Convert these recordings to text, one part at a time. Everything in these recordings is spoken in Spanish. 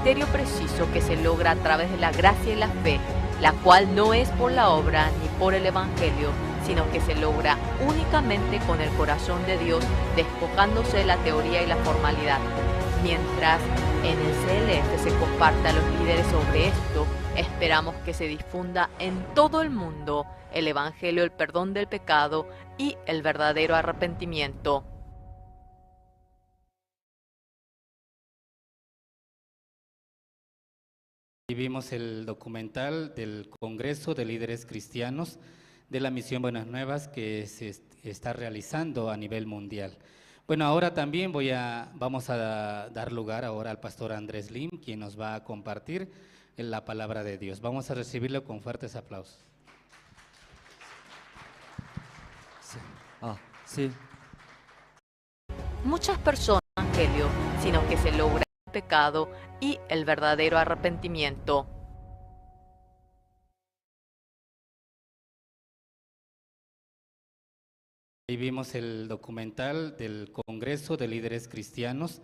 ministerio preciso que se logra a través de la gracia y la fe, la cual no es por la obra ni por el Evangelio, sino que se logra únicamente con el corazón de Dios, despojándose de la teoría y la formalidad. Mientras en el CLF se comparta a los líderes sobre esto, esperamos que se difunda en todo el mundo el Evangelio, el perdón del pecado y el verdadero arrepentimiento. Y vimos el documental del Congreso de Líderes Cristianos de la Misión Buenas Nuevas que se está realizando a nivel mundial. Bueno, ahora también vamos a dar lugar ahora al pastor Andrés Lim, quien nos va a compartir la palabra de Dios. Vamos a recibirlo con fuertes aplausos. Sí. Muchas personas no el Evangelio, sino que se logra el pecado y el verdadero arrepentimiento. Ahí vimos el documental del Congreso de Líderes Cristianos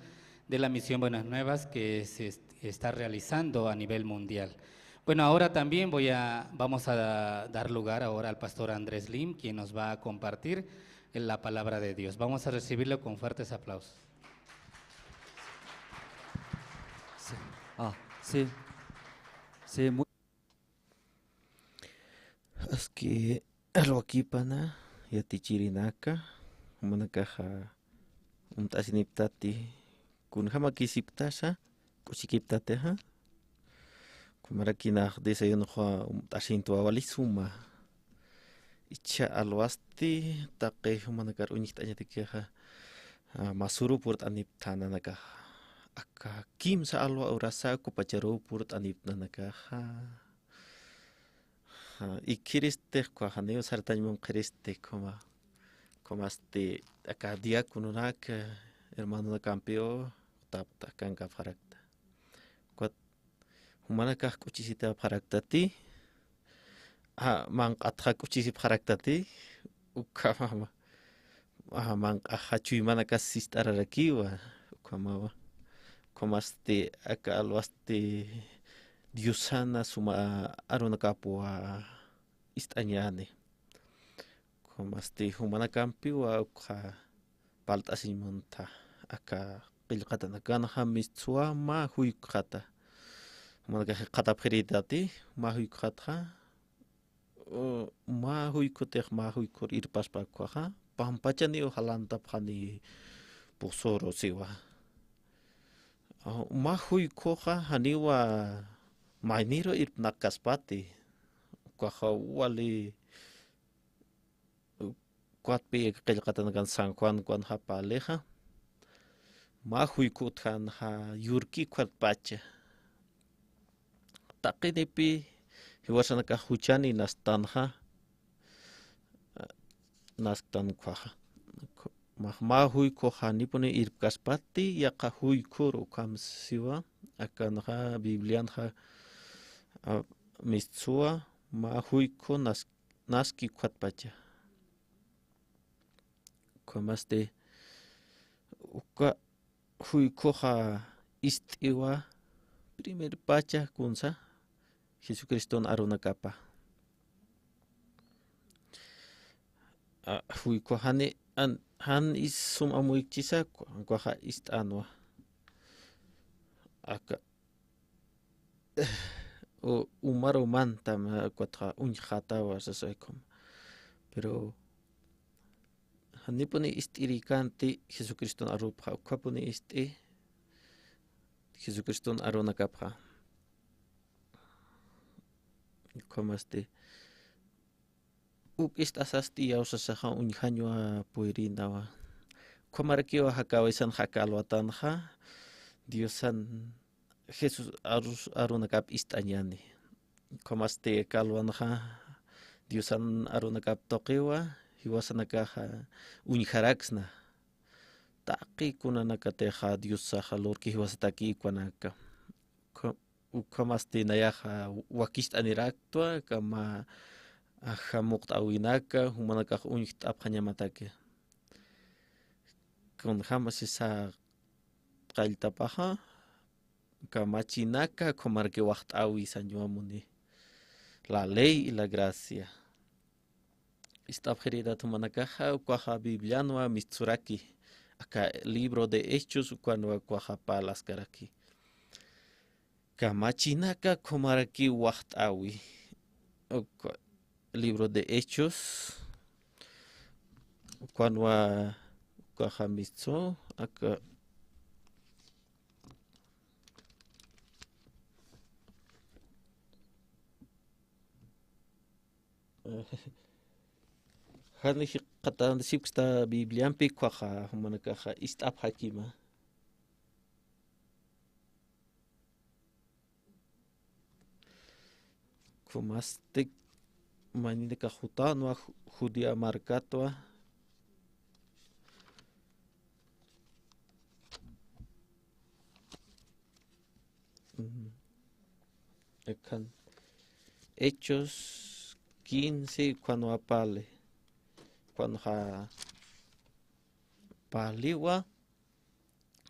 de la Misión Buenas Nuevas que se está realizando a nivel mundial. Bueno, ahora también vamos a dar lugar ahora al pastor Andrés Lim, quien nos va a compartir la palabra de Dios. Vamos a recibirlo con fuertes aplausos. Sí, muy. Es que algo aquí pana, ya te chirinaka, manakaja, tasiniptati, kun hamakisiptasha, kuchikiptateja, kumarakina desayuno tasinto awalisuma. Icha alwasti, take manakar unitanya tikeja, masuru purt aniptana naka. Aka kim sa alwa urasa ku pacharo purt anipna nakaha. Y kiriste cuajaneo sartañón kiriste como acá diácono hermano de campio tapta canca farakta cuat humana ka kuchisita farakta ti mang atha kuchisi farakta ti ukama mang ahachu mana ka sistara rakiwa como acá alwaste Diosana suma aruna kapua istañane como humana campiwa palta simonta acá qilqatana kana hamistsua ma huykata humana qata pheritati ma huykata ma huykotej ma huykor irpaspa kwaja pampachani ojalanta phani posoro siwa ma huykoja haniwa Mainiro ir nakaspati, wali kuatpi qillqatanakan San Juan kuan hapaleja, mahuy kuthan ha yurki kuatpacha. Taqinipi hiwasanaka huchani nastanha nastan kwaja. Mahuy koja nipone ir kaspati yaqa huykoro kamsiwa akanha Biblianha Mistsua ma huyko naski kuatpacha. Komaste uka huyko ha istiwa primer pacha kunsa Jesucriston arunakapa. Huyko han is sum amuikchisa kwaha istanwa. Aka o umaro manta cuatra unjata o asasoikom pero haniponi istirikanti Jesucristo arupha kwaponi isti Jesucristo arunakapha komaste uk istasasti ausasaha unjanyo puirinawa komarakio hakawisan hakalwatanja Diosan Jesús arunakap istañani. Komaste kalwanja Diosan arunakap toqiwa hiwasanakaja unjaraxna. Taqi kunanakateja Diosaja lorki hiwasataki kuanaka. Komaste nayaja wakistaniraktwa kama ajamukt awinaka humanakaj unjt apjañamatake. Con jamas esa qaltapaja Kamachinaka comarque waqtawi sanjuamuni. La ley y la gracia. Esta objeridad manakaja cuaja bibliano mitsuraki. Acá libro de Hechos cuando cuaja palas karaki. Kamachinaka comarque waqtawi. Libro de Hechos cuando cuaja mitso acá. Hani kata sipsta Bibliampi kwaha humanakaha istap hakima. Kumastik manine kahutanwa judia markatwa. Ekan Hechos 15 cuando apale. Cuando paliwa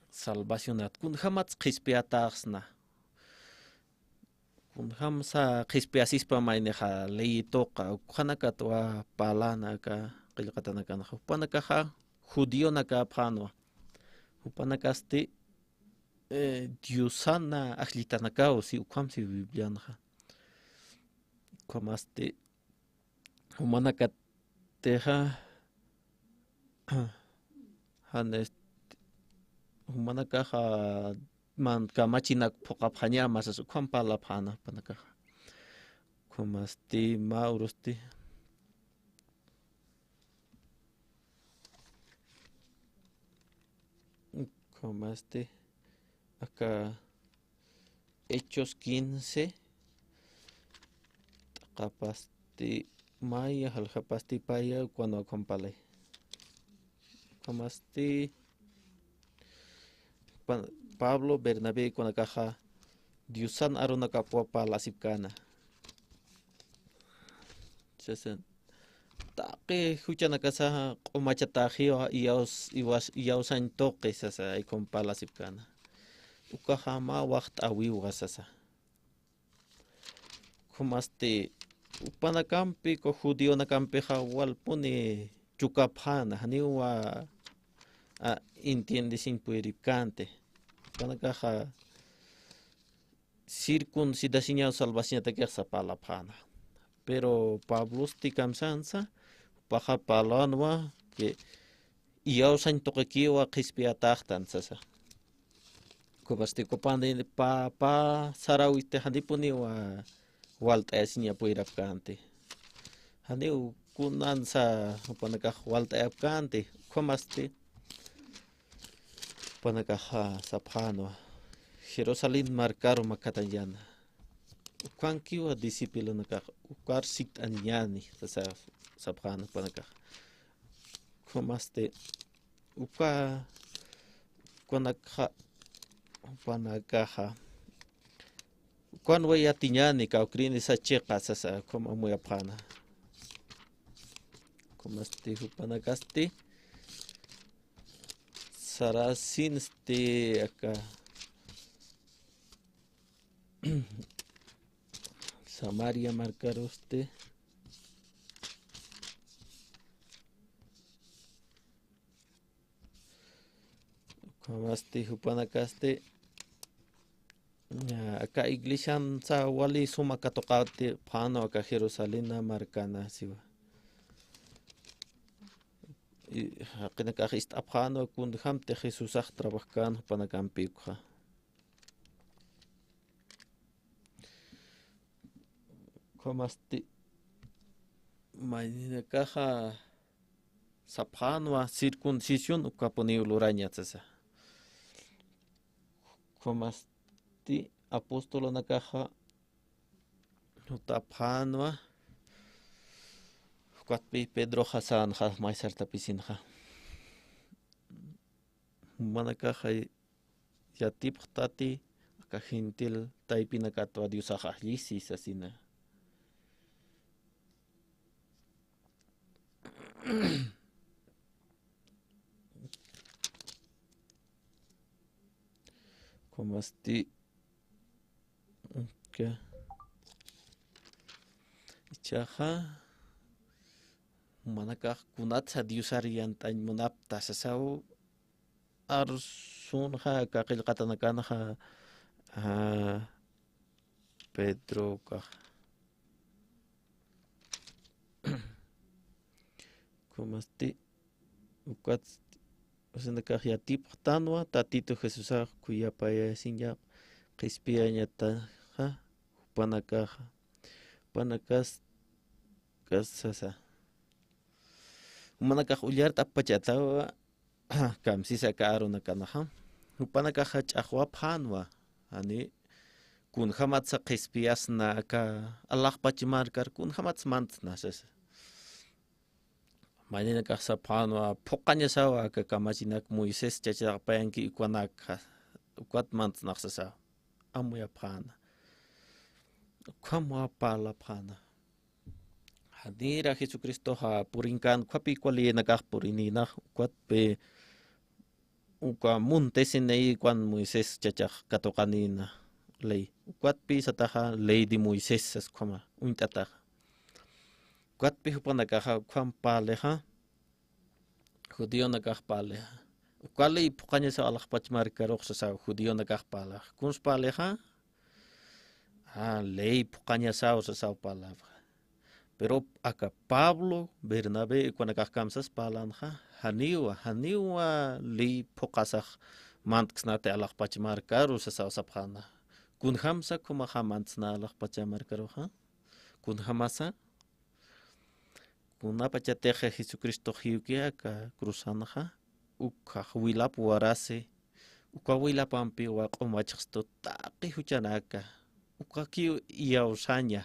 salvacionat kun hamats qispiataxna kun hamsa qispiasispa maineja leyitoqa ukhanakatwa palanaka qillqatanakana upanakaja judío naka phanwa upanakasti diosana ajlitanakaw si ukhamsi biblianaja ukhamaste humanakateja hanes humanakaja man kamachinak pokaphaña masas ukham pala phana panakaja khomasti maurosti khomaste acá Hechos 15 taqapasti maya haljapasti paya cuando acompale khomasti Pablo Bernabé con la caja Diusan arona kapua pala sipkana sesen taque huchana casa o machatagio ios an toque sasa y con pala sipkana ukahama wacht awiwa sasa kumaste upanakampi ko judío na kampeja walpuni chukaphana haniwa entiende sin puericante panakaja circuncidación salvación te queja pala phana pero Pablo stikamsansa paja palanwa que iau san toquekiwa qispiatahtan sasa kubasti kopande pa sarawiste handipuni wa walta asinya puirapkante haneu kunansa panaka walta apkante komasti panaka saphano Jerusalén marcaron makatanyana ukankiwa disipilo naka ukar sit anyani sa saphano panaka komasti uka konaka panakaja cuando voy a tiñani caucrini sa checa sasa como muy apana como este panacasti sarasin este acá Samaria marcaroste como este panacasti acá iglesia sa wali suma katokate pano acá Jerusalén marcana siwa akina ka ist apano kun hamte Jesús trabajan panacampikha como este manina caja sapano circuncisión ukaponi uluraña tsasa como este apóstolo na caja utapano Cuatpi Pedro Hasan has maestra tapisinha manakaja ya tip tati acá gentil taipina katwa diusaja lisis asina como este Okay. Ichaja manakaq kunata diosarian tan munapta sasau arsunja ka qillqatanakanaja Pedro kaq kumasti ukat usanakaq yatipqtanwa tatito Jesusaj kuyapayasinya qispiañata upanakaja upanakas kasasa umanakaq ullarta apachatawa kamsisa ka'arunakanaja upanakaja ch'aqwapjanwa ani kunjamatsa qispiasna ka alaqpachimarkar kunjamatsa mantasna sasa maninakaq sapjanwa phuqañasawa ka kamachinak Moisés chachaqpayanki ukwanaka ukwat mantasnaq sasa amuyapjana ukhamapalapjana Hadira Jesucristo ha purinkan kwapi kwali nakaq purinina kwatpe uka muntesinei kwan Moisés chachaq katoqanina ley kwatpi sataja ley de Moisés saskhoma untata kwatpi hupanakaja kwan paleja judío nakaq paleja ukwali puqaña sa alaqpachmarkaroq sasa judío nakaq paleja kuns paleja ley puqaña sa palabra pero acá Pablo, Bernabé, cuando kamsas palanja, haniwa li pokasaj mantsnate alaqpachimarkaru sasa sapjana. Kun hamsa kuma hamantsna alaqpachimarkaru kun hamasa kuna pachateje Jesucristo hiukia ka cruzanaja uka huilap warase uka huilap ampi wa qomachsto taqi huchanaka uka ki yausanya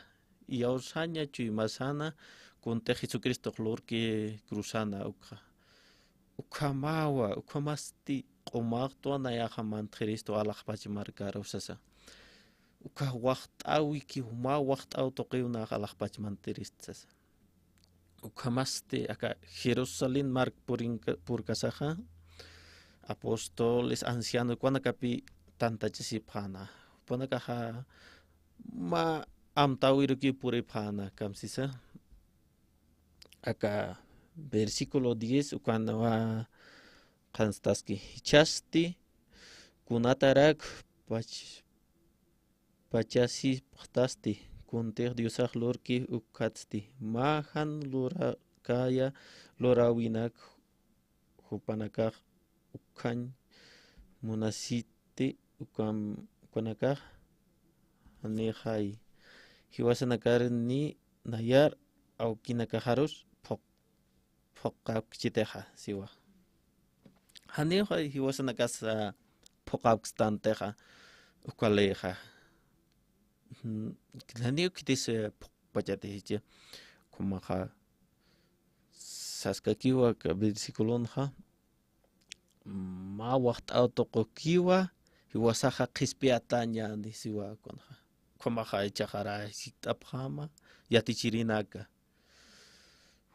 Yausanya chui masana kunte Jesucristo glorki cruzana ukamawa ukamasti qomaqto nayajaman Cristo alaqpachimarkara usasa uka waqtawi ki huma waqtaw toqiuna alaqpachimantiristas ukamasti aka Jerusalén mark purkasaja apóstoles ancianos kuanakapi tanta chisipana panakaja ma amtawiruki puripana kamsisa acá versículo 10 cuando va kanstaski chasti kunatarak pachasi phtasti kunter diosaj lorki ukatsti mahan lora kaya lora winak hupanakaj ukan munasiti ukam kunakaj anehai hiwasanakar ni nayar au kinakajarus phokapchiteja siwa haneja hiwasanakas phokapstanteja ukaleja haneja kitise phokpachateje kumaja saskakiwa ka versículonja ma waqt autoqokiwa hiwasaja qispiataña ni siwa konja Kumaja echajara sitapjama yatichirinaka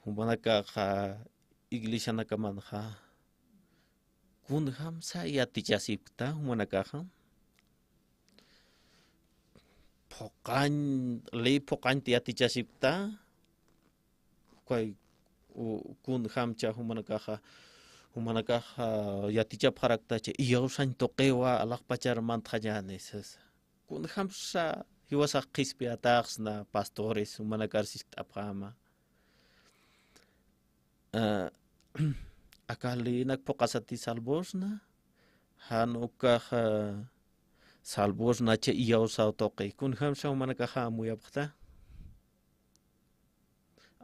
humanaka iglesia nakamanja kunhamsa yatichasipta humanaka poqan ley poqan yatichasipta kwai kunhamcha humanaka yatichapjarakta che iyausan toqewa alaqpachar mantjayanes kunhamsa hiwasaq qispiataaqsna pastores humanakarsis t'apqama akalinak poqasati salvosna hanukaj salvosna che iyawsaw toqi kunhamsa humanakaja amuyapqta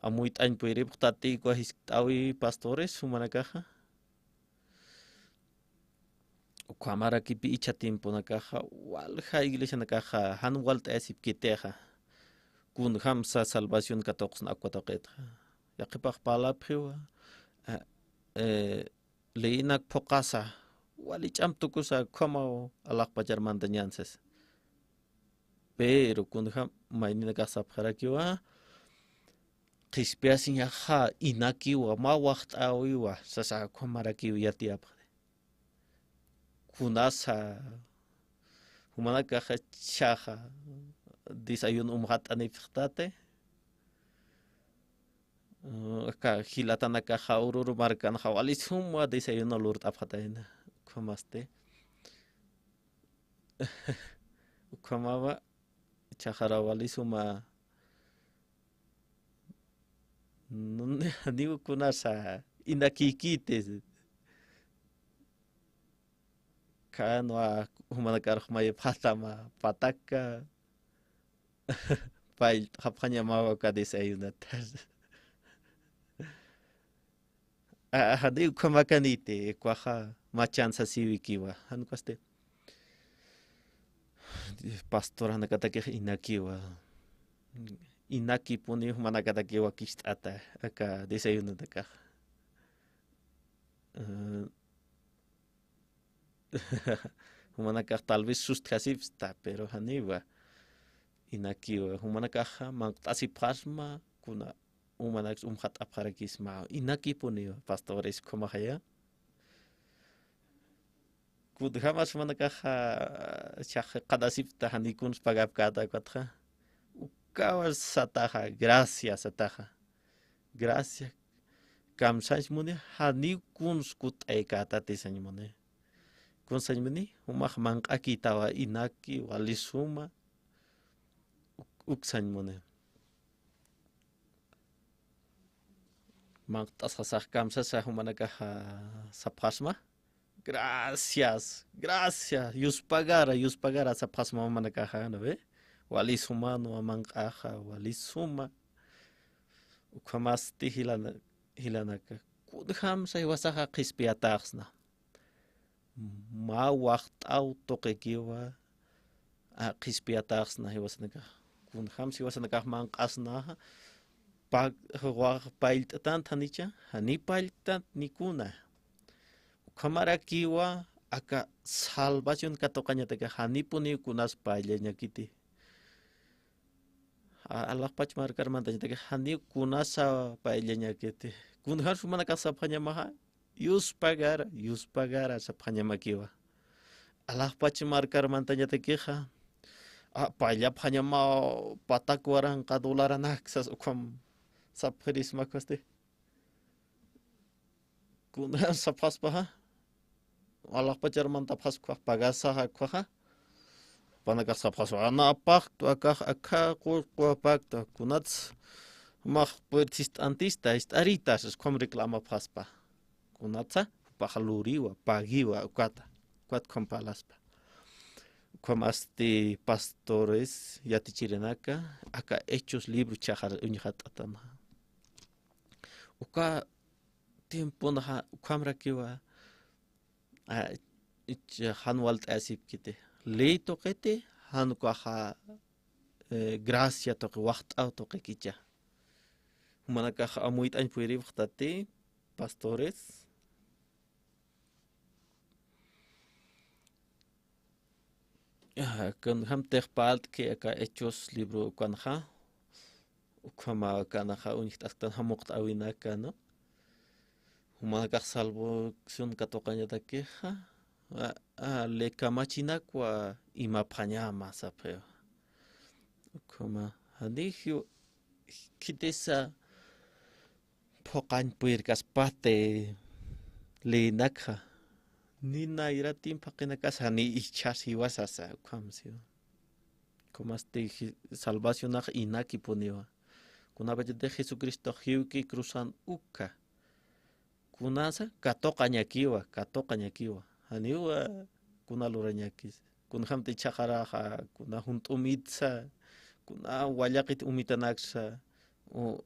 amuyt'añ puyripqta tikwa hisk't'awi pastores humanakaja Kamara kipi icha tiempo nakaja walja iglesia nakaja han walta esipkiteja kun hamsa salvación katoqs akwatoqetja yaqipaq palapjiwa leinak poqasa walich'am tukusa como alaqpachar mantañanses pero kun ham maynina kasapjarakiwa qispiasin yaja inakiwa ma waqt'awiwa sasa komarakiwa yatiapqa kunasa humanaka chaja desayuno umhat aniftate acá gilatana caja ururu marcan jawalisuma desayuno lurt apataina kumaste kumaba chajarawalisuma digo kunasa inakikites kanwa humanakar maya patama pataka pail hapanya mawa ka desayuno digo kumakanite kwaja machanza siwikiwa hankaste pastora nakatake inakiwa inaki puni manakatake wakistata acá desayuno de acá humanaka tal vez sustgasipsta pero haniwa inakiwa humanaka mantasi pasma kuna humanak umhat aparakisma inaki puni pastores como haya kudhamas manaka chaj qadasipta hanikun pagap kata kwatja kawas sataja gracias sataja gracias kamsans muni hani kuns kut ekata tisan muni kunsan muni humah mangaki tawa inaki walisuma uksan muni mang tasasah kamsasa humanaka sapasma gracias yuspagara sapasma manaka no ve walisuma no mankaja walisuma ukamasti hilanaka kudham say wasaha qispiataxna ma waqt'aw toqekiwa a qispiataxna hiwasnaka kunham si wasanaka manqasna pag pailtan thanicha hani pailtan nikuna ukamarakiwa aka salvación katoqañataka hanipuni kunas pailleña kiti Allah pachmar karmanta que hani kunasa pailleña kete kunhar sumana casa pañamaha yus pagara sa pañamakiwa Allah pachmar karmanta que queja pailla pañama patakwaran kadularan aksas ukom sapris makaste kunhar sapas paha Allah pachar manta paskwa pagasa hakwa panaka sapaso ana pacto acá pacto kunats mah puertist antista estaritas es como reclama paspa kunatsa pajaluriwa pagiwa cuat compalaspa como este pastores yatichirenaka acá hechos libros chahar uñhatatama uka tiempo na kamra kiwa hanwalt asip kite ley toquete hanukwaja gracia toque waqt'aw toque kicha humanakaja amuit añ puiri waqtate pastores kan ham terpalt que acá hechos libro kanja ukama kanaja unixtastan hamuqt awinaka no humanakaj salvo sun katoqañata queja le kamachinakwa imapañama sapeo como handigio kitesa poqañ puirkas pate le nakha nina iratim paqinakas hani ichas iwasasa kamsio como este salvación inaki poniwa kunabete de Jesucristo hiuki cruzan uka kunasa katoqañakiwa haniwa kuna lurañakis kuna hamti chaqaraja kuna juntumitsa kuna wallaqit umitanaksa o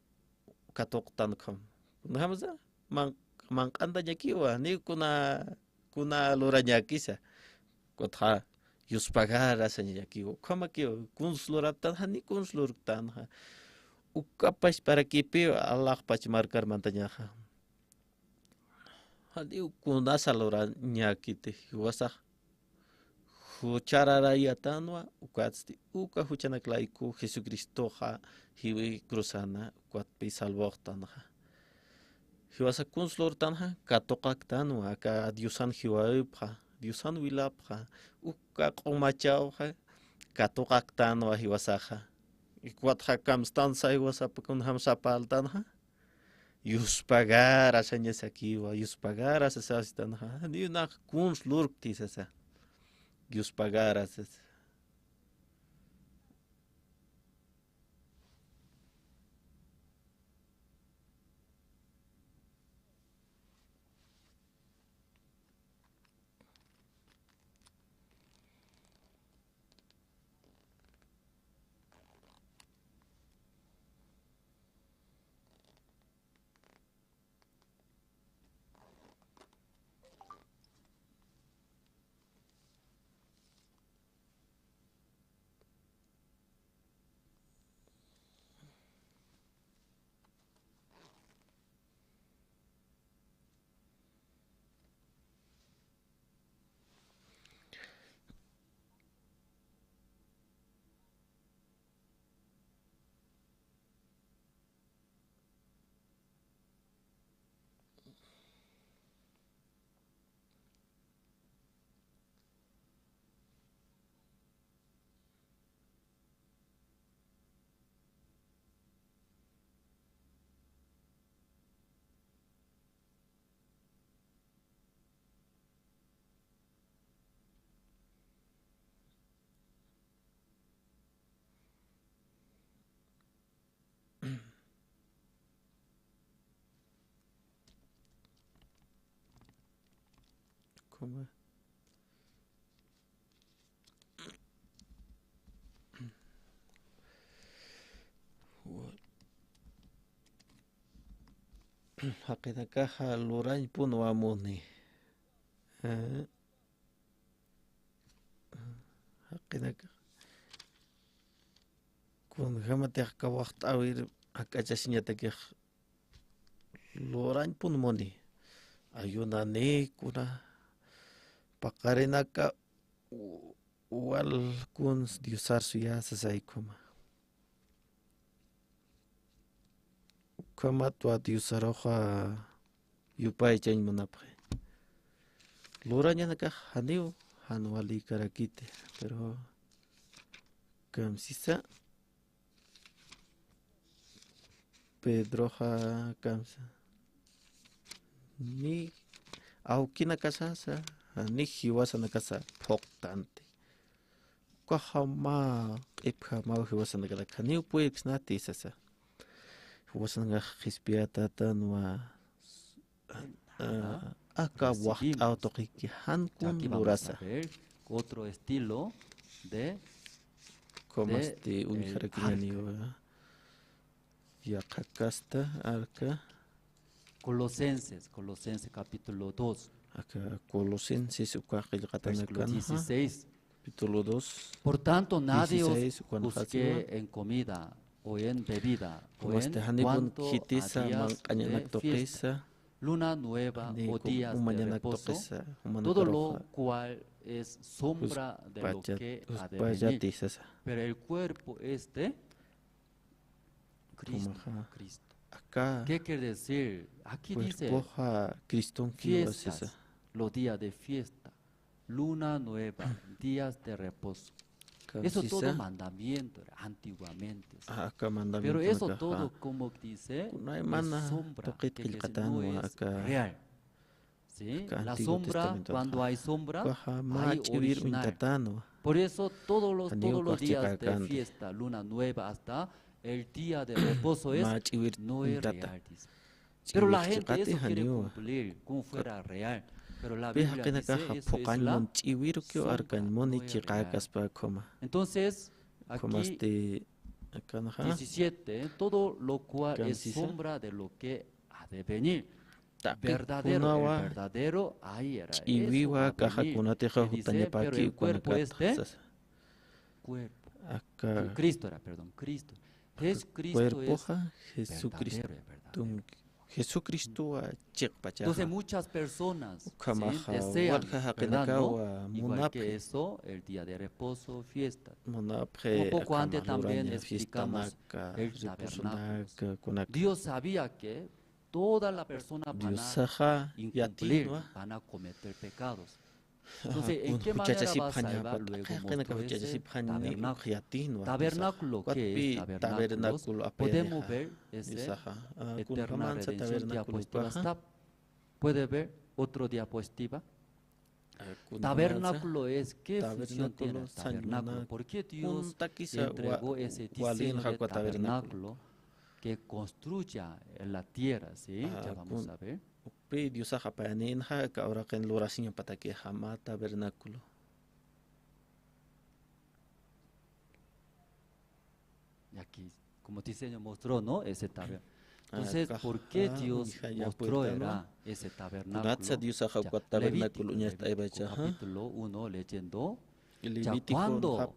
katoqtankam kuna hamza manqanta ñakiwa ni kuna lurañakisa kotha yuspagara sañakiwa kamakiwa kunsluratan hani kunslurtan ukapash para kipi Allah pach markar mantañaja hadi kunasa lurañakite wasaq huchararayatanwa ukatsti uka huchanaklaiku Jesucristoja hiwi cruzana kuatpi salvoqtanja hiwasa kunslurtanja katoqaktanwa aka Diosan hiwaipja Diosan wilapja uka q'umachawja Katuqaqtan wa hiwasaqa. Ikwatqa kamstan sa hiwasapakun hamsapaltanha. Yuspagara sañasakiwa, yuspagara sasasitanha. Ni una kunz lurkti sasa. Yuspagara sasa. ¿Cómo? Haqinakaja lurañ punuamuni. Haqinaka. Kun hamateq kawaqt'awir ak'achasñataqej lurañ punumuni. Ayunanikuna. Paqarinaka wal kun diusar suya sasaykuma. Kama tua diusaroja yupay chañ munapje. Lurañanaka haniu hanuali karakite, pero kamsisa Pedroja kamsa ni aukina kasasa ni hiwasa nakasa poktante. Kahama ipha mau hiwasa nakala kaniu puix nati sasa. Hiwasa nga hispiata tanwa aka wacht autoqiki hankun lurasa. Otro estilo de Como este unijarakini ya kakasta arca. Colosenses capítulo 2. Acá Colosenses Versículo 16. capítulo 2. Por tanto, nadie os 16, busque en comida o en bebida o en Hanipun cuanto a kitisa días de fiesta, luna nueva o días de reposo, todo lo cual es sombra de lo que ha de venir. Pero el cuerpo es de Cristo. Acá ¿Qué quiere decir? Aquí dice fiestas, los días de fiesta, luna nueva, días de reposo. Eso todo mandamiento antiguamente. Pero eso todo, como dice, es sombra, que no es real. ¿Sí? La sombra, cuando hay sombra, hay original. Por eso todos los días de fiesta, luna nueva, hasta el día de reposo no es real. Dice. Pero la gente eso quiere cumplir como fuera real. Pero la Biblia dice eso es la sombra. Entonces, aquí 17, todo lo cual es sombra de lo que ha de venir. Verdadero, el verdadero, ahí era eso, dice, pero el cuerpo es de cuerpo. Cristo era, perdón, Cristo. Jesucristo es verdadero. Jesucristo entonces muchas personas ¿sí? desean, ¿verdad? ¿No? Igual que eso, el día de reposo, fiesta. Un poco antes también explicamos el tabernáculo. Dios sabía que toda la persona van a incumplir, van a cometer pecados. Entonces, ¿en qué manera va a salvar luego mostró ese tabernáculo? Tabernáculo, ¿qué es tabernáculos? Podemos ver ese eterna redención diapositiva. ¿Puede ver otro diapositiva? Tabernáculo es, ¿qué función tiene el tabernáculo? ¿Por qué Dios entregó ese diseño de tabernáculo que construya en la tierra? ¿Sí? Ya vamos a ver. Dios ahora que en la oración para que jamás tabernáculo. Y aquí, como diseño mostró, ¿no? Ese tabernáculo. Entonces, ¿por qué Dios mostró ese tabernáculo? Levítico capítulo 1, leyendo. Ya cuando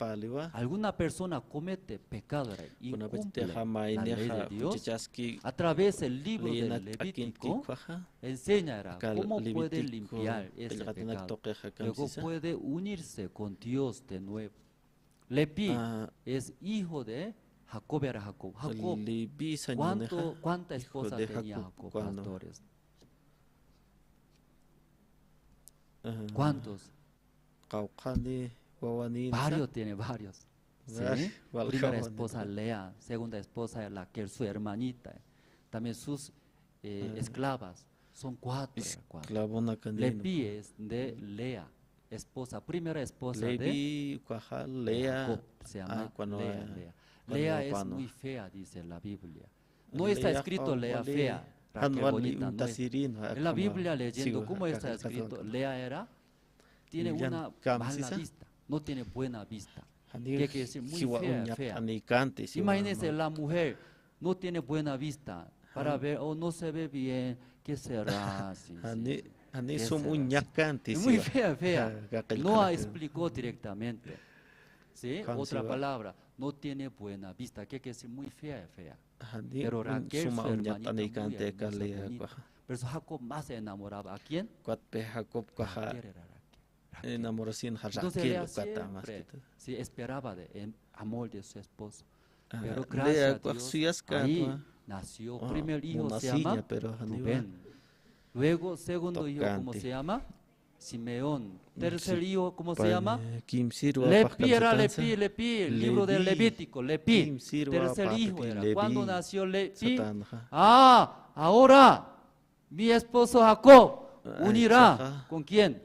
alguna persona comete pecado y cumple la ley de Dios, a través del libro del Levítico enseñará cómo puede limpiar ese pecado. Luego puede unirse con Dios de nuevo. Leví es hijo de Jacob. Era Jacob. ¿Cuántas esposas tenía Jacob, pastores? ¿Cuántos? Varios tiene, varios. ¿Sí? Primera esposa Lea, segunda esposa Raquel, su hermanita. También sus esclavas, son cuatro. Leví es de Lea, esposa, primera esposa de Jacob, se llama Lea. Lea es muy fea, dice la Biblia. No está escrito Lea fea, Raquel bonita. No es. En la Biblia leyendo, ¿cómo está escrito? Lea tiene una mala vista. No tiene buena vista. ¿Qué quiere decir? Muy fea. Imagínense, la mujer no tiene buena vista para ver, no se ve bien, ¿qué será? Muy fea. No explicó directamente. ¿Sí? Otra palabra, no tiene buena vista. ¿Qué quiere decir? Muy fea. Pero Raquel, su hermanita, muy hermosa, pero Jacob más se enamoraba. ¿A quién? Enamoración. Entonces Lea siempre esperaba el amor de su esposo. Pero gracias a Dios, ahí nació. Primer hijo se llama Rubén. Luego, segundo hijo, ¿cómo se llama? Simeón. Tercer hijo, ¿cómo se llama? Leví, el libro del Levítico, Leví. Tercer hijo era. ¿Cuándo nació Leví? Ahora mi esposo Jacob unirá. ¿Con quién?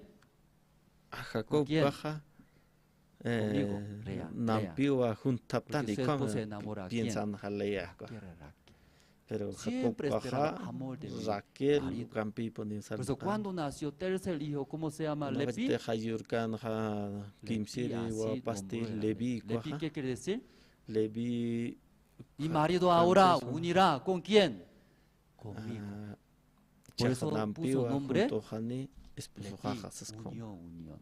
Jacob baja. Nampiwa juntaptani como piensan Lea. Pero siempre esperaba amor de Raquel Campi ponen Por eso cuando nació tercer hijo, ¿cómo se llama? Leví. Leví, ¿qué quiere decir? Leví. Mi marido ahora unirá. ¿Con quién? Conmigo. Por eso puso nombre unión.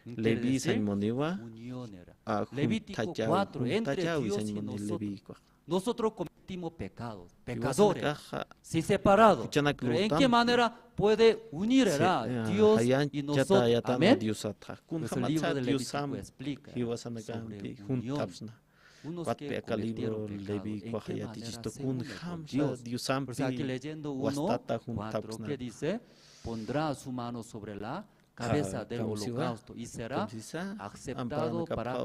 Leví se moniva. Levítico 4, entre Dios y nosotros. Nosotros cometimos pecados, pecadores, sí separados. Pero ¿en qué manera puede unir Dios y nosotros? Amén. Pues el libro de Levítico explica sobre unión. Unos que cometieron pecado, ¿en qué manera se une con Dios? Pues aquí leyendo 1:4 que dice, pondrá su mano sobre la cabeza del holocausto y será aceptado para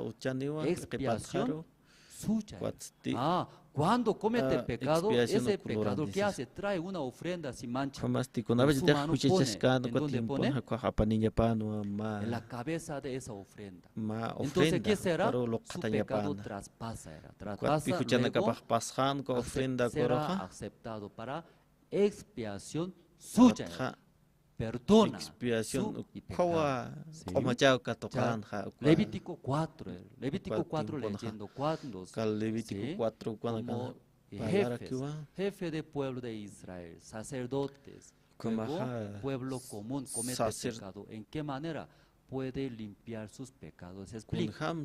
expiación suya. Cuando comete pecado, ese pecador que hace trae una ofrenda sin mancha. Su mano pone, ¿en dónde pone? En la cabeza de esa ofrenda. Entonces, ¿qué será? Su pecado traspasa. Luego será aceptado para expiación suya. Perdona expiación Levítico 4 leyendo cuando como jefe del pueblo de Israel, sacerdotes, pueblo común comete pecado, ¿en qué manera puede limpiar sus pecados? Explica.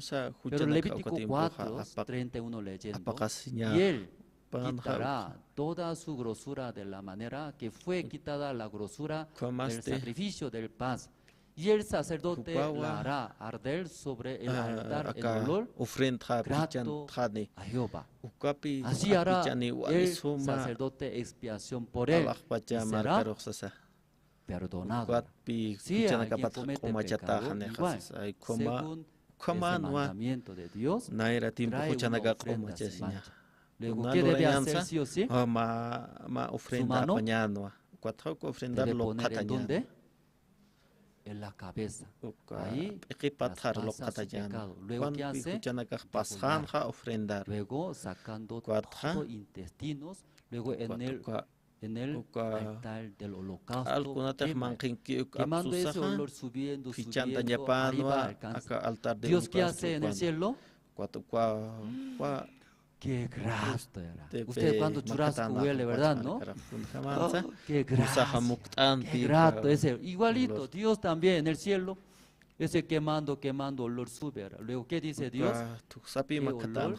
Pero Levítico 4:31 leyendo, y él quitará toda su grosura de la manera que fue quitada la grosura del sacrificio del paz. Y el sacerdote la hará arder sobre el altar en olor grato a Jehová. Así hará el sacerdote expiación por él. Y será perdonado. Si alguien comete pecado, igual, según ese mandamiento de Dios, trae una ofrenda sin mancha. Luego, ¿qué debe hacer sí o sí? Su mano debe poner en dónde? En la cabeza. Ahí traspasa su pecado. Luego, ¿qué hace? Degollar. Luego, sacando todos intestinos, luego en el altar del holocausto, quemando ese olor subiendo, arriba alcanza. Dios, ¿qué hace en el cielo? Qué grato era. Usted cuando churrasco huele, ¿verdad, no? Oh, qué grato. Qué grato ese. Igualito, Dios también en el cielo. Ese quemando, olor sube. Luego, ¿qué dice Dios? ¿Qué olor?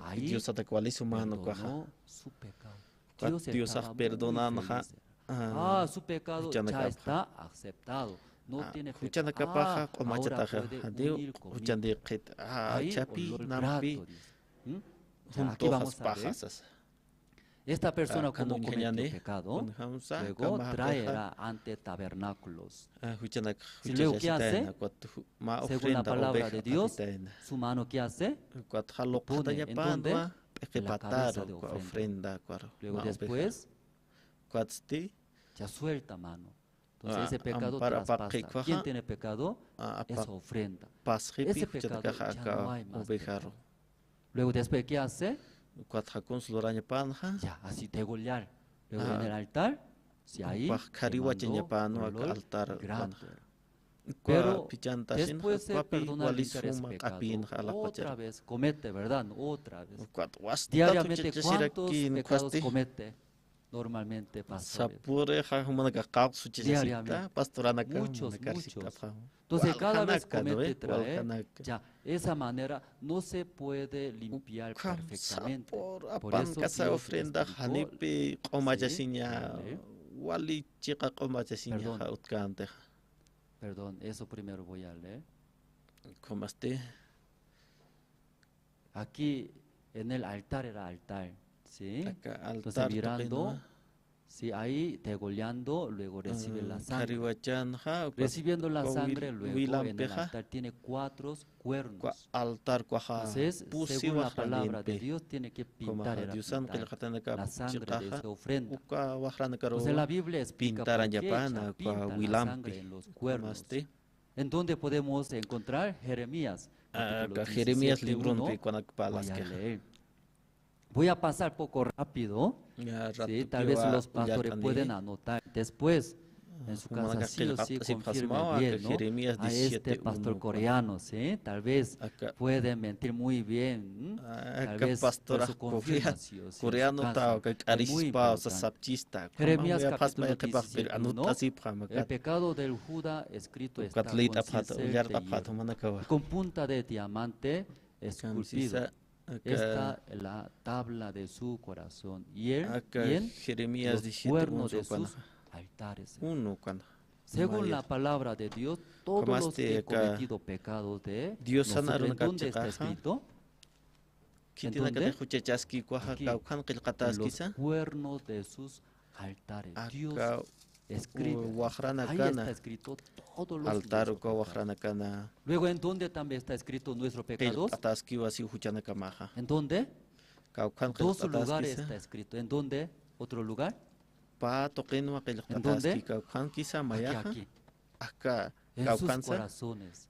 Ahí perdonó su pecado. Dios estaba muy feliz. Su pecado ya está aceptado. No tiene pecado. Ahora puede unir conmigo. Ahí olor grato, dice. Aquí vamos a ver. Esta persona como cometió pecado, luego traerá ante tabernáculos. Si luego, ¿qué hace? Según la palabra de Dios, su mano, ¿qué hace? Pone en donde? En la cabeza de ofrenda. Luego después, ya suelta mano. Entonces ese pecado traspasa. ¿Quién tiene pecado? Esa ofrenda. Ese pecado ya no hay más pecado. Luego después, ¿qué hace? Ya, así degollar. Luego en el altar, si ahí olor grato. Pero después de perdonar el interés pecado, otra vez comete, ¿verdad? Otra vez. Diariamente, ¿cuántos pecados comete? Normalmente, pastores. Diariamente. Muchos. Entonces, cada vez comete, trae, ya, esa manera no se puede limpiar perfectamente. Por eso Dios perdón, eso primero voy a leer. Aquí en el altar era altar, ¿sí? Entonces mirando, sí, ahí degollando, luego recibe la sangre. Recibiendo la sangre, luego en el altar tiene 4 cuernos. Entonces, según la palabra de Dios, tiene que pintar la sangre de esa ofrenda. Entonces la Biblia explica por qué pinta la sangre en los cuernos. ¿En dónde podemos encontrar? Jeremías. Jeremías libro voy a leer. Voy a pasar poco rápido. Sí, tal vez los pastores pueden anotar. Después, en su casa sí o sí confirme bien, ¿no? A este pastor coreano, ¿sí? Tal vez puede mentir muy bien. Tal vez por su confirmación. Coreano muy importante. Jeremías capítulo 17, el pecado del Judá escrito está con cincel de hierro, con punta de diamante esculpido. Esta es la tabla de su corazón y en los cuernos de sus altares. Según la palabra de Dios, todos los que han cometido pecados de nosotros, ¿en dónde está escrito? ¿En dónde? Aquí, en los cuernos de sus altares. Dios escribe. Ahí está escrito todos los pecados. Luego, ¿en dónde también está escrito nuestros pecados? ¿En dónde? En 2 lugares está escrito. ¿En dónde? ¿Otro lugar? ¿En dónde? Aquí. En sus corazones.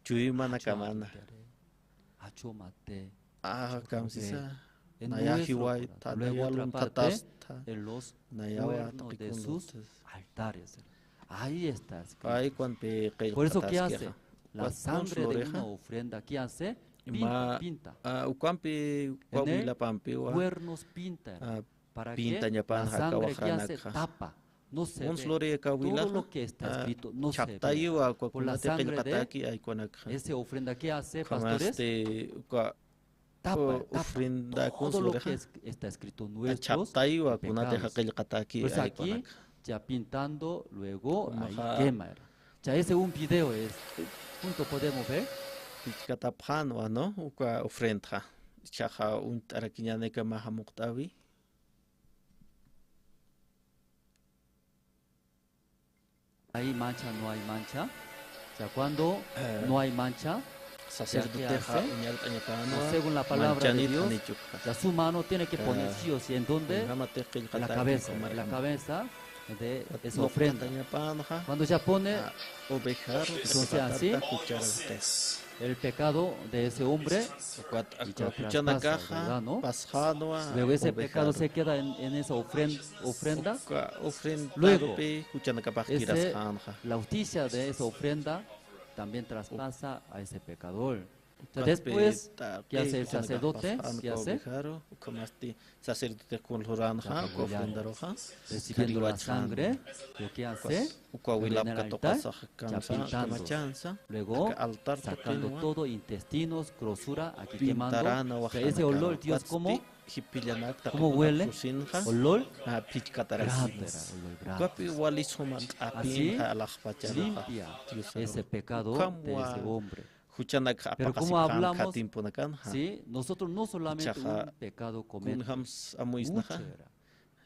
En nuestro, luego otra parte, en los cuernos de sus altares. Ahí está escrito. Por eso, ¿qué hace? La sangre de una ofrenda, ¿qué hace? Pinta. En el cuernos pinta. ¿Para qué? La sangre, ¿qué hace? Tapa. No se ve. Todo lo que está escrito no se ve. Por la sangre de esa ofrenda, ¿qué hace, pastores? Tapa todo lo que está escrito nuestros pecados. Pues aquí, ya pintando, luego ahí quema. Ya ese un video es, junto podemos ver. hay mancha, no hay mancha. O sea, cuando no hay mancha, sacerdote según la palabra de Dios, su mano tiene que poner sí o sí en donde, en la cabeza de esa ofrenda. Cuando ya pone, entonces así, el pecado de ese hombre ya traspasa, ¿verdad, no? Luego ese pecado se queda en esa ofrenda. Luego, la justicia de esa ofrenda también traspasa a ese pecador. Después, ¿qué hace el sacerdote? ¿Qué hace? Recibiendo la sangre, lo que hace en el altar, ya pintando, luego sacando todo, intestinos, grosura, aquí quemando. Ese olor, Dios, ¿cómo huele? Olor grande, así limpia ese pecado de ese hombre. Pero como hablamos, ¿sí? Nosotros no solamente un pecado cometemos, mucho era.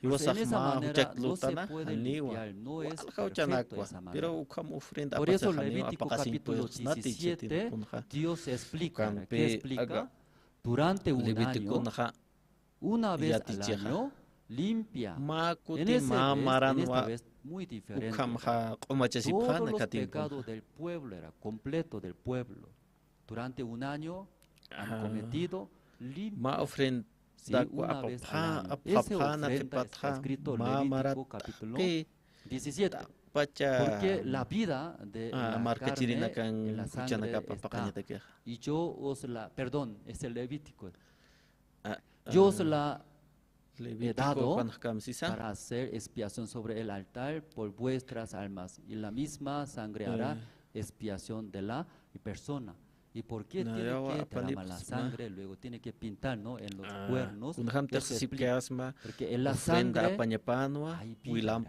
Pues en esa manera no se puede limpiar, no es perfecto esa manera. Por eso Levítico capítulo 17, Dios explica, ¿qué explica? Durante un año, una vez al año, limpia. En esta vez muy diferente. Todos los pecados del pueblo era completo del pueblo. Durante un año han cometido limpia. Sí, una vez al año. Esa ofrenda está escrito en Levítico capítulo 17. Porque la vida de la carne en la sangre está. Y yo os la, perdón, es el Levítico. Yo os la he dado para hacer expiación sobre el altar por vuestras almas. Y la misma sangre hará expiación de la persona. ¿Y por qué tiene que derramar la sangre? Luego tiene que pintar, ¿no? En los cuernos. Porque en la sangre hay vida.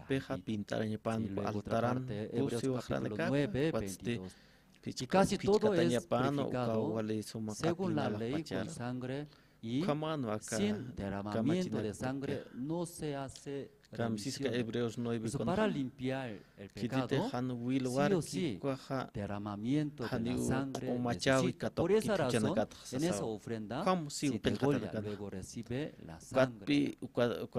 Y luego otra parte, Hebreos capítulo 9, 22. Y casi todo es purificado según la ley con sangre. Y sin derramamiento de sangre no se hace remisión. Eso para limpiar el pecado, sí o sí, derramamiento de la sangre necesita. Por esa razón, en esa ofrenda, si degolla, luego recibe la sangre.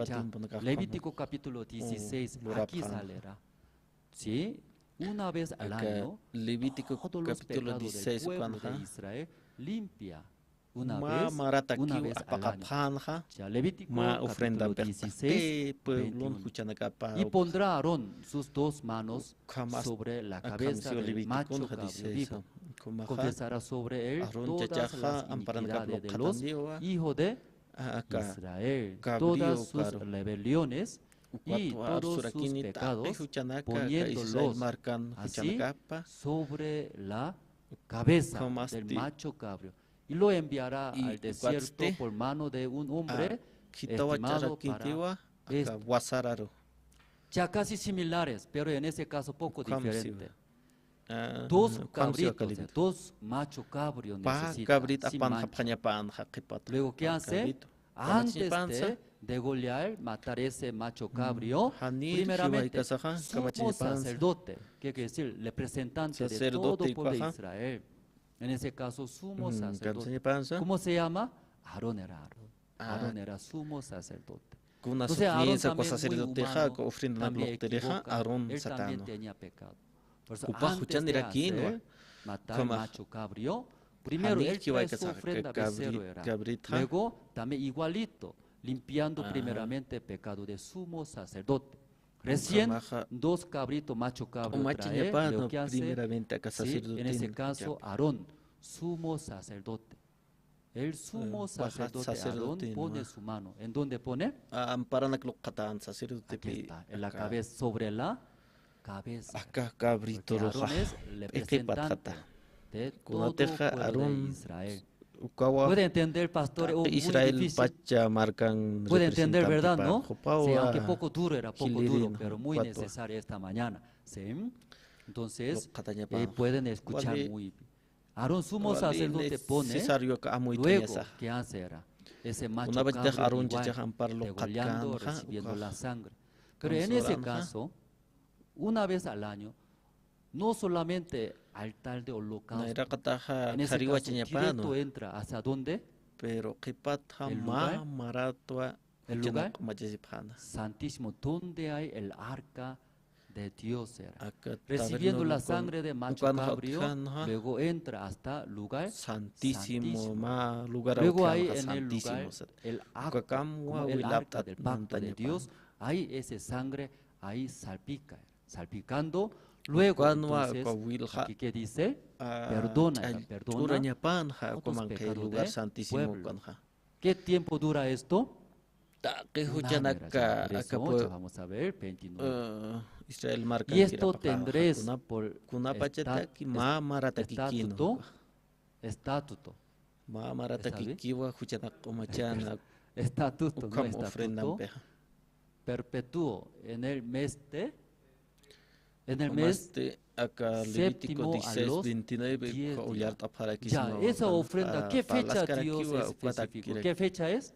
Ya, Levítico capítulo 16, aquí saldrá. ¿Sí? Una vez al año, todos los pecados del pueblo de Israel limpia. Una vez al año. Ya, Levítico capítulo 16, 21. Y pondrá Aarón sus dos manos sobre la cabeza del macho cabrío vivo. Confesará sobre él todas las iniquidades de los hijos de Israel, todas sus rebeliones y todos sus pecados, poniéndolos así sobre la cabeza del macho cabrío. Y lo enviará al desierto por mano de un hombre estimado para esto. Ya casi similares, pero en ese caso poco diferente. Dos cabritos, dos macho cabrio necesitan sin mancha. Luego, ¿qué hace? Antes de degollar, matar ese macho cabrio, primeramente, sumo sacerdote, que quiere decir representante de todo el pueblo de Israel. En ese caso, sumo sacerdote. ¿Cómo se llama? Aarón era sumo sacerdote. Entonces, Aarón también muy humano, también equivoca. Él también tenía pecado. Por eso, antes de hacer matar macho cabrio, primero él trae su ofrenda becerro era. Luego, también igualito, limpiando primeramente el pecado de sumo sacerdote. Recién, dos cabritos macho cabrio trae, lo que hace, sí, en ese caso, Aarón, sumo sacerdote. El sumo sacerdote Aarón pone su mano. ¿En dónde pone? Aquí está, en la cabeza, sobre la cabeza. Porque Aarón es representante de todo el pueblo de Israel. ¿Puede entender, pastor? Muy difícil. Puede entender, ¿verdad? ¿No? Sí, aunque poco duro, era poco duro, pero muy necesario esta mañana. ¿Sí? Entonces, pueden escuchar muy bien. Aarón, sumo sacerdote, pone, luego, ¿qué hace? Era ese macho cabrio igual, degollando, recibiendo la sangre. Pero en ese caso, una vez al año, no solamente altar de holocausto. En ese caso, directo entra hacia dónde? Pero el lugar santísimo, donde hay el arca de Dios era. Recibiendo la sangre de macho cabrío, luego entra hasta lugar santísimo. Luego hay en el lugar el arca del pacto de Dios, ahí esa sangre, ahí salpicando. Luego, entonces, aquí que dice, perdona todos pecados del pueblo. ¿Qué tiempo dura esto? Vamos a ver, 29. Y esto tendréis por estatuto. Estatuto, no estatuto. Perpetuo en el mes séptimo a los 10 días. Ya, esa ofrenda, ¿qué fecha Dios especificó? ¿Qué fecha es?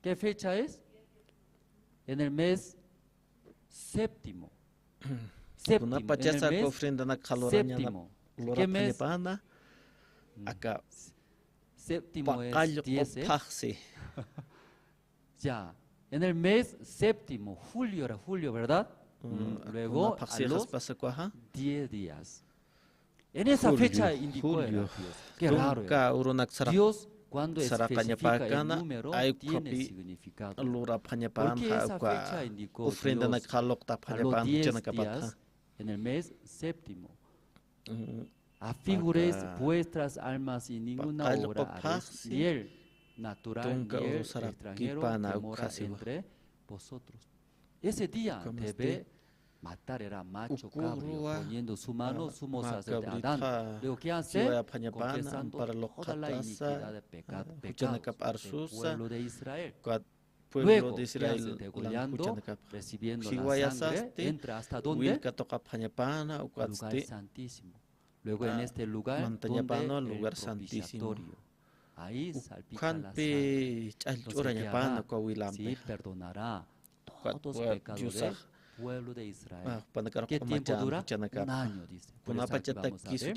¿Qué fecha es? En el mes séptimo. Séptimo. En el mes séptimo. ¿Qué mes? Séptimo es 10. Ya. En el mes séptimo, julio era julio, ¿verdad? Luego a los 10 días. En esa fecha indicó Dios. Qué raro. Dios, cuando especifica el número, tiene significado. Porque esa fecha indicó Dios a los 10 días en el mes séptimo. Afiguréis vuestras almas y ninguna obra haréis, ni el natural ni el extranjero que mora entre vosotros. Ese día debe matar, era macho cabrío, poniendo su mano, sumo sacerdote Adán. Luego, ¿qué hace? Confesando toda la iniquidad de pecados del pueblo de Israel. Luego, ¿qué hace? Degollando, recibiendo la sangre, entra hasta donde? Lugar santísimo. Luego, en este lugar, donde el propiciatorio. Ahí salpica la sangre. Entonces, ¿qué hará? Sí, perdonará todos los pecados del pueblo de Israel. ¿Qué tiempo dura? Un año, dice. Por eso aquí vamos a ver.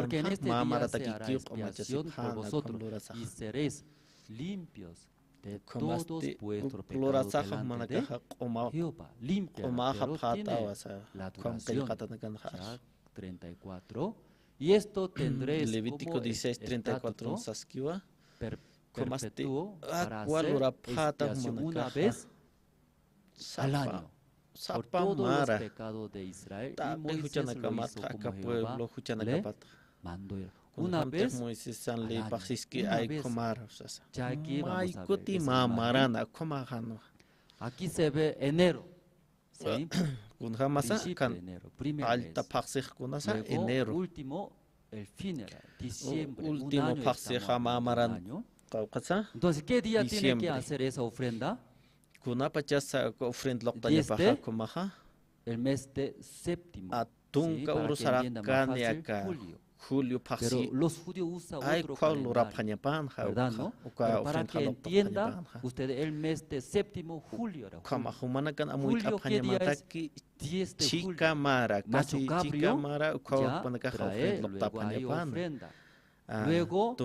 Porque en este día se hará expiación por vosotros y seréis limpios de todos vuestros pecados delante de Jehová. Limpia, pero tiene la duración. Ya, 34. Y esto tendréis Levítico 16, 34 perpetuo para hacer expiación una vez al año por todos los pecados de Israel. Y Moisés lo hizo como Jehová le mandó. Una vez al año. Una vez. Ya aquí vamos a ver. Aquí se ve enero. ¿Sí? Principio de enero, primer mes. Luego, último, el fin era diciembre. Un año estamos hablando. Entonces, ¿qué día tiene que hacer esa ofrenda? El mes de séptimo. ¿Sí? Para que entienda más fácil, julio. Pero los judíos usan otro calendario, ¿verdad, no? Pero para que entienda usted el mes de séptimo, julio era julio. ¿Qué día es? 10 de julio. Macho cabrío ya trae, luego hay ofrenda. Luego, sí,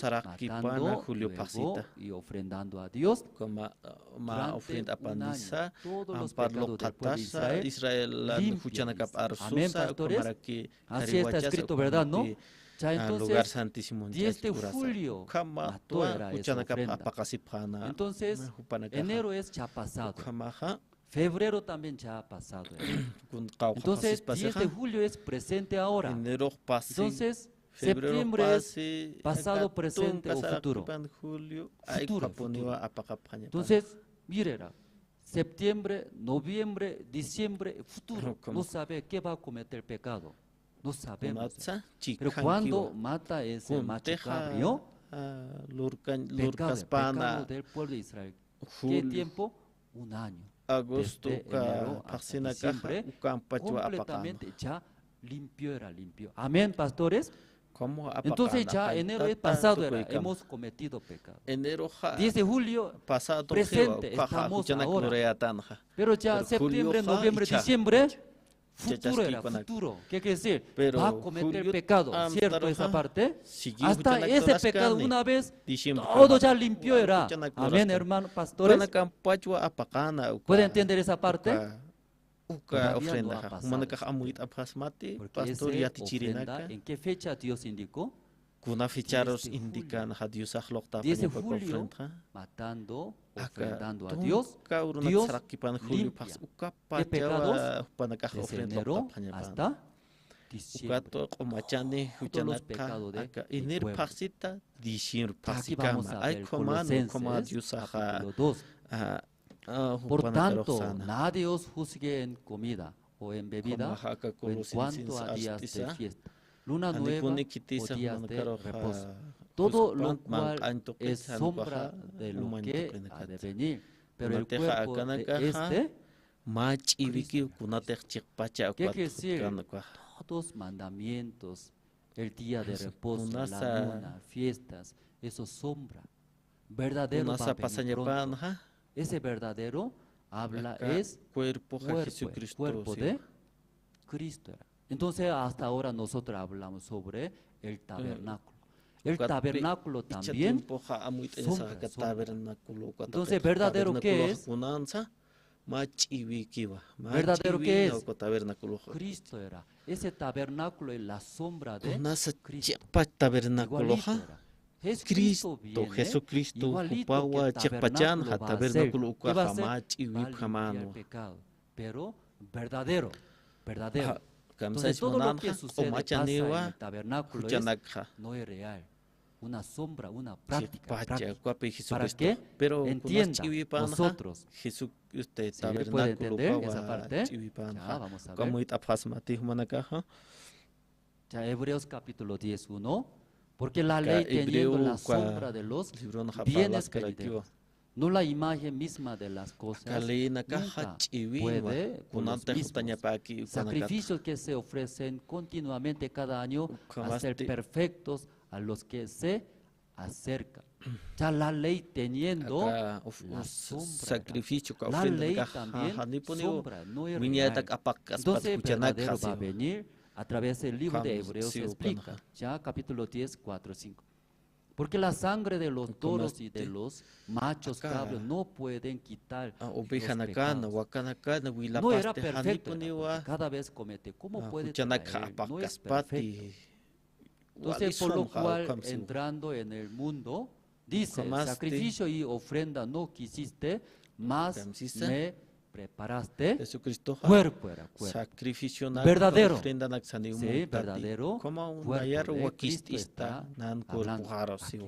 matando, luego, y ofrendando a Dios durante un año. Todos los pecados del pueblo de Israel limpios. Amén, pastores. Así está escrito, ¿verdad, no? Ya entonces, 10 de julio mató era esa ofrenda. Entonces, enero es ya pasado. Febrero también ya ha pasado. Entonces, 10 de julio es presente ahora. Entonces, septiembre es pasado, presente o futuro. Entonces, mírela. Septiembre, noviembre, diciembre, futuro. No sabe qué va a cometer pecado. No sabemos. Pero cuando mata ese macho cabrío, pecado del pueblo de Israel. ¿Qué tiempo? Un año. Desde enero hasta diciembre, completamente ya limpio. Amén, pastores. Entonces ya enero es pasado, hemos cometido pecado. 10 de julio presente, estamos ahora. Pero ya septiembre, noviembre, diciembre, Futuro era futuro. ¿Qué quiere decir? Va a cometer pecado, ¿cierto esa parte? Hasta ese pecado una vez todo ya limpio era. Amén, hermanos pastores. ¿Puede entender esa parte? Todavía no ha pasado. Porque esa ofrenda, ¿en qué fecha Dios indicó? Kuna ficharos indican a Dios a 10 de julio, matando, ofrendando a Dios. Dios limpia de pecados desde enero hasta diciembre. Todos los pecados de mi pueblo. Aquí vamos a ver Colosenses, capítulo 2. Por tanto, nadie os juzgue en comida o en bebida o en cuanto a días de fiesta, luna nueva o días de reposo. Todo lo cual es sombra de lo que ha de venir. Pero el cuerpo de este, ¿qué quiere decir? Todos mandamientos, el día de reposo, la luna, fiestas, eso sombra. Verdadero va a venir pronto. Ese verdadero habla es cuerpo de Cristo. Entonces hasta ahora nosotros hablamos sobre el tabernáculo. El tabernáculo también sombra. Entonces, ¿verdadero qué es? ¿Verdadero qué es? Cristo era. Ese tabernáculo es la sombra de Cristo. Igualito era. Cristo, Jesucristo, Upawa, Chepachan, tabernáculo, Ucajama, Chiwipamano. Pero verdadero. Entonces todo lo que sucede pasa en el tabernáculo no es real. Una sombra, una práctica. ¿Para qué? Entienda nosotros. ¿Sí puede entender esa parte? Ya, vamos a ver. Ya, Hebreos capítulo 10:1. Porque la ley teniendo la sombra de los bienes venideros, no la imagen misma de las cosas, nunca puede con los mismos sacrificios que se ofrecen continuamente cada año hacer perfectos a los que se acercan. Ya la ley teniendo la sombra, la ley también sombra, no es real. Entonces el verdadero va a venir a través del libro de Hebreos se explica, ya capítulo 10, 4, 5. Porque la sangre de los toros y de los machos cabros no pueden quitar los pecados. No era perfecto, cada vez comete. ¿Cómo puede traer? No es perfecto. Entonces, por lo cual, entrando en el mundo, dice, sacrificio y ofrenda no quisiste, más me preparaste. Cuerpo era cuerpo. Verdadero. Sí, verdadero. Cuerpo de Cristo está hablando aquí.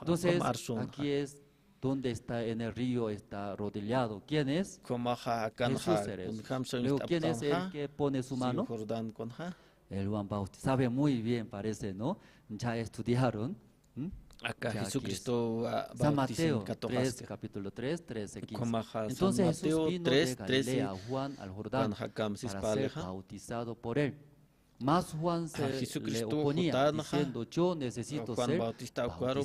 Entonces, aquí es donde está en el río, está rodillado. ¿Quién es? Jesús eres. Luego, ¿quién es el que pone su mano? El Juan Bautista. Sabe muy bien, parece, ¿no? Ya estudiaron. Acá Jesucristo San Mateo 3, capítulo 3, 13, 15. Entonces Jesús vino de Galilea a Juan al Jordán para ser bautizado por él. Mas Juan se le oponía diciendo, yo necesito ser bautizado por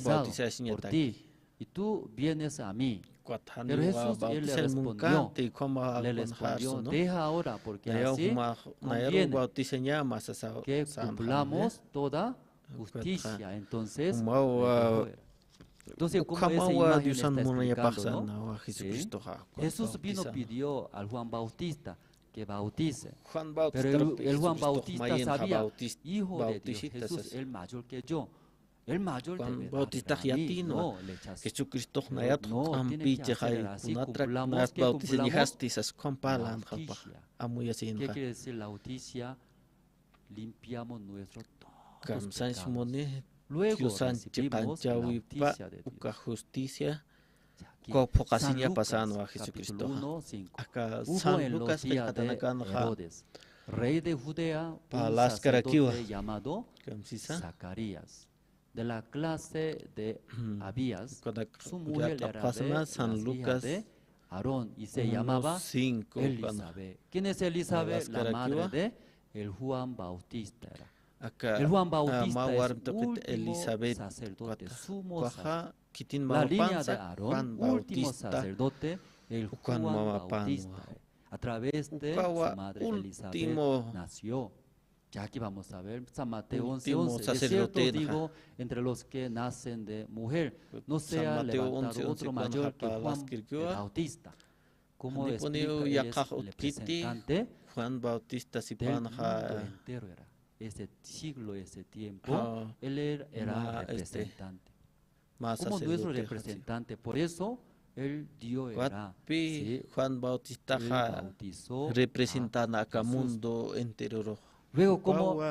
ti y tú vienes a mí. Pero Jesús él le respondió, deja ahora porque así conviene que cumplamos toda justicia. Entonces, como esa imagen está explicando, ¿no? Jesús vino pidió al Juan Bautista que bautice, pero el Juan Bautista sabía, hijo de Dios, Jesús el mayor que yo, el mayor de mí, no le echas. No, tiene que hacer así, cumplamos la justicia. ¿Qué quiere decir la justicia? Limpiamos nuestro luego recibimos la justicia de Dios. San Lucas, capítulo 1, 5. Hubo en los días de Herodes, rey de Judea, un sacerdote llamado Zacarías, de la clase de Abías. Su mujer era de las hijas de Aarón y se llamaba Elizabeth. ¿Quién es Elizabeth? La madre de el Juan Bautista era. El Juan Bautista es último sacerdote, sumo sacerdote. La línea de Aarón, último sacerdote, el Juan Bautista. a través de su madre Elizabeth nació. Ya aquí vamos a ver, San Mateo 11:11. De cierto digo, entre los que nacen de mujer, no sea levantado otro mayor que Juan el Bautista. Como explica, él es el representante Juan Bautista del mundo entero era. Ese siglo, ese tiempo, él era representante. Como nuestro representante, por eso el Dios era. ¿Sí? Juan Bautista representa a mundo entero. Luego, como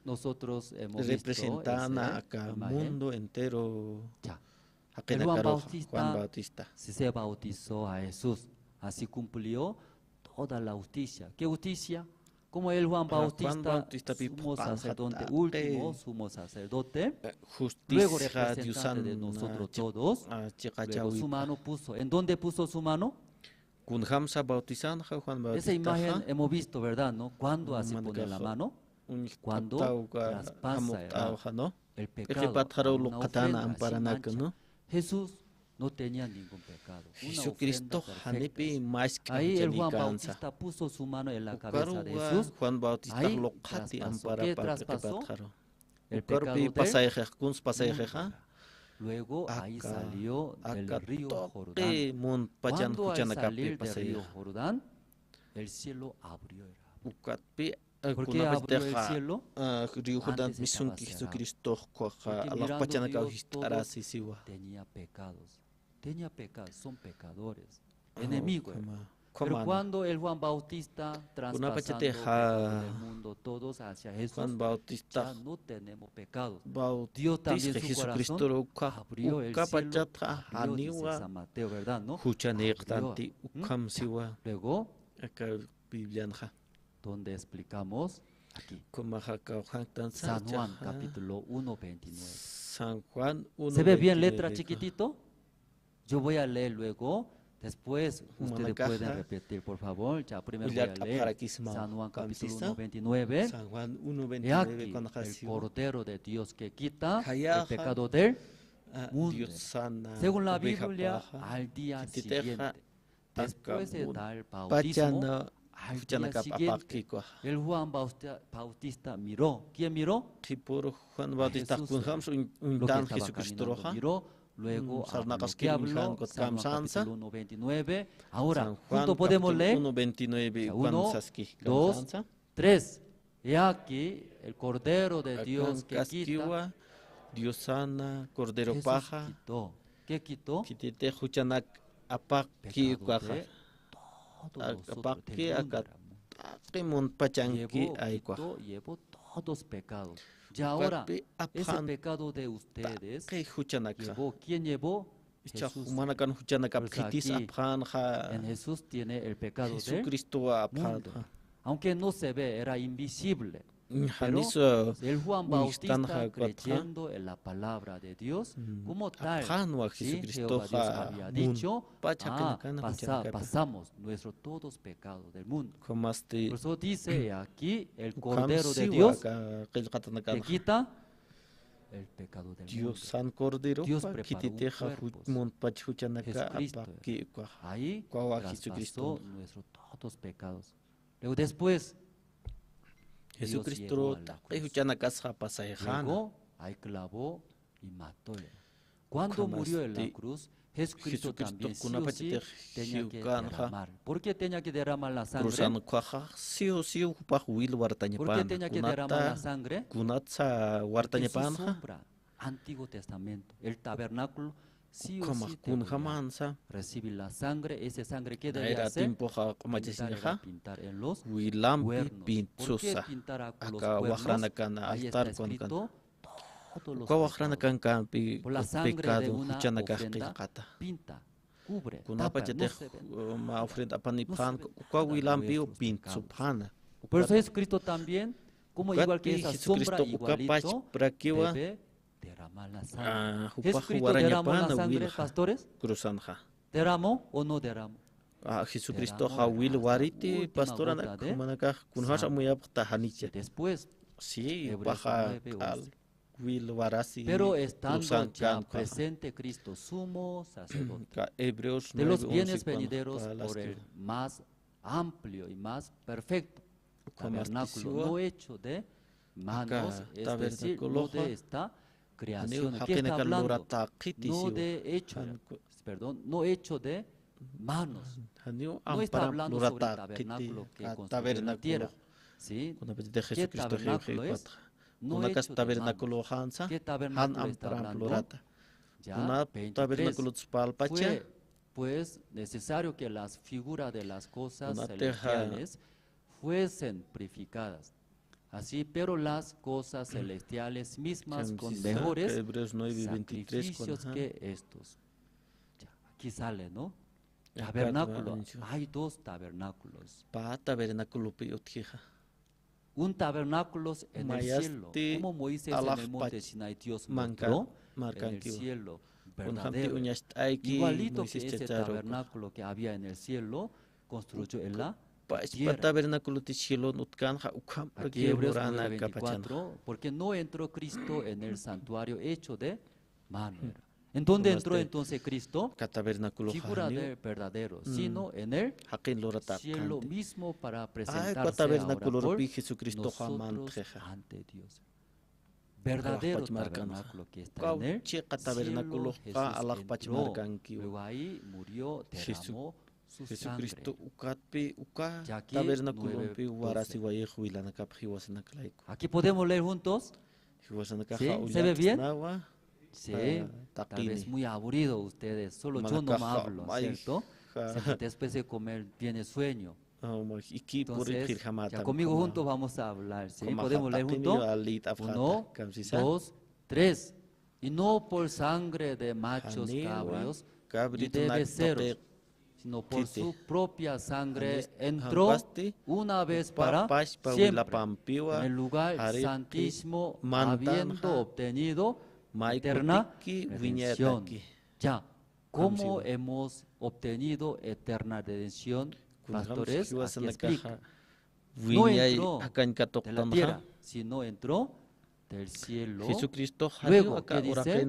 nosotros hemos representa a mundo entero. El Juan Bautista se bautizó a Jesús, así cumplió toda la justicia. ¿Qué justicia? Como el Juan Bautista sumo sacerdote, último sumo sacerdote, luego representante de nosotros todos, luego su mano puso. ¿En dónde puso su mano? Esa imagen hemos visto, ¿verdad? ¿No? ¿Cuándo así pone la mano? Cuando traspasa el pecado. Una ofrenda sin mancha. Jesús no tenía ningún pecado. Jesucristo ahí el Juan Bautista puso su mano en la cabeza de Jesús. Ahí traspasó. ¿Qué traspasó? El pecado de Luego ahí salió del río Jordán. Cuando al salir del río Jordán, el cielo abrió. ¿Por qué abrió el cielo? Antes estaba cerrado. Porque mirando Dios todos tenía pecados, son pecadores, enemigos. Pero cuando el Juan Bautista traspasando el mundo todos hacia Jesús, ya no tenemos pecado. Dios también su corazón abrió el cielo, abrió, dice San Mateo, ¿verdad? ¿No? Luego, donde explicamos aquí, San Juan capítulo 1:29. ¿Se ve bien letra chiquitito? Yo voy a leer luego. Después, ustedes pueden repetir, por favor. Ya primero voy a leer San Juan capítulo 1:29. Y aquí, el Cordero de Dios que quita el pecado del mundo. Según la Biblia, al día siguiente, después de dar bautismo, al día siguiente, el Juan Bautista miró. ¿Quién miró? Juan Bautista lo que estaba caminando miró. Luego habló que habló, San Juan capítulo 1:29. Ahora, juntos podemos leer. 1, 2, 3. Y aquí el Cordero de Dios que quita. Dios sana, Cordero paja. Quitó. ¿Qué quitó? Quitete juchanak apak ki Pecado de todos nosotros. Llevó todos pecados. Y ahora, ese pecado de ustedes, ¿quién llevó? Jesús. Pues aquí, en Jesús tiene el pecado del mundo. Aunque no se ve, era invisible. Pero el Juan Bautista, creyendo en la palabra de Dios, como tal, ¿sí? Jehová Dios había dicho, pasamos nuestros todos pecados del mundo. Por eso dice aquí, el Cordero de Dios que quita el pecado del mundo. Dios preparó un cuerpo, Jesucristo. Ahí traspasó nuestros todos pecados. Luego después, Jesucristo luego ahí clavó y mató. Cuando murió en la cruz, Jesucristo también sí o sí tenía que derramar. ¿Por qué tenía que derramar la sangre? ¿Por qué tenía que derramar la sangre? Porque su sombra, Antiguo Testamento, el tabernáculo, sí o sí recibir la sangre. Esa sangre que debe hacer, pintar en los cuernos. ¿Por qué pintar a los cuernos? Ahí está escrito todos los pecados. Por la sangre de una ofrenda, pinta, cubre, tapa, por eso Jesucristo también, como igual que esa sombra, igualito, debe derramar la sangre. Jesucristo derramó la sangre, pastores. ¿Derramó o no derramó? Jesucristo hawil wariti pastora después sí baja will warasi. Pero estando ya presente Cristo sumo sacerdote de los bienes venideros por el más amplio y más perfecto. Tabernáculo no hecho de manos, es decir, no de esta creación. ¿Qué está hablando? No de hecho, perdón, no hecho de manos. No está hablando sobre el tabernáculo que construyó en la tierra. ¿Sí? ¿Qué tabernáculo es? No hecho de manos. ¿Qué tabernáculo está hablando? Ya, 23. Fue pues necesario que las figuras de las cosas celestiales fuesen purificadas. Así, pero las cosas celestiales mismas con mejores sacrificios que estos. Ya, aquí sale, ¿no? Tabernáculo. Hay dos tabernáculos. Un tabernáculo en el cielo, como Moisés en el monte Sinai, Dios mostró en el cielo verdadero. Igualito que ese tabernáculo que había en el cielo, construyó en la tierra. Aquí Hebreos 9:24, porque no entró Cristo en el santuario hecho de mano. ¿En dónde entró entonces Cristo? Figura del verdadero, sino en el cielo mismo para presentarse ahora por nosotros ante Dios. Verdadero tabernáculo que está en el cielo, Jesús entró, luego ahí murió, derramó su sangre. Ya aquí 9:12. Aquí podemos leer juntos. ¿Sí? ¿Se ve bien? Sí, tal vez muy aburrido ustedes, solo yo no me hablo, ¿cierto? Después de comer viene sueño. Entonces, ya conmigo juntos vamos a hablar, ¿sí? ¿Podemos leer juntos? 1, 2, 3. Y no por sangre de machos cabríos ni de becerros, sino por su propia sangre entró una vez para siempre en el lugar santísimo, habiendo obtenido eterna redención. Ya, ¿cómo hemos obtenido eterna redención, pastores? Así explica. No entró de la tierra, sino entró del cielo. Luego, ¿qué dice?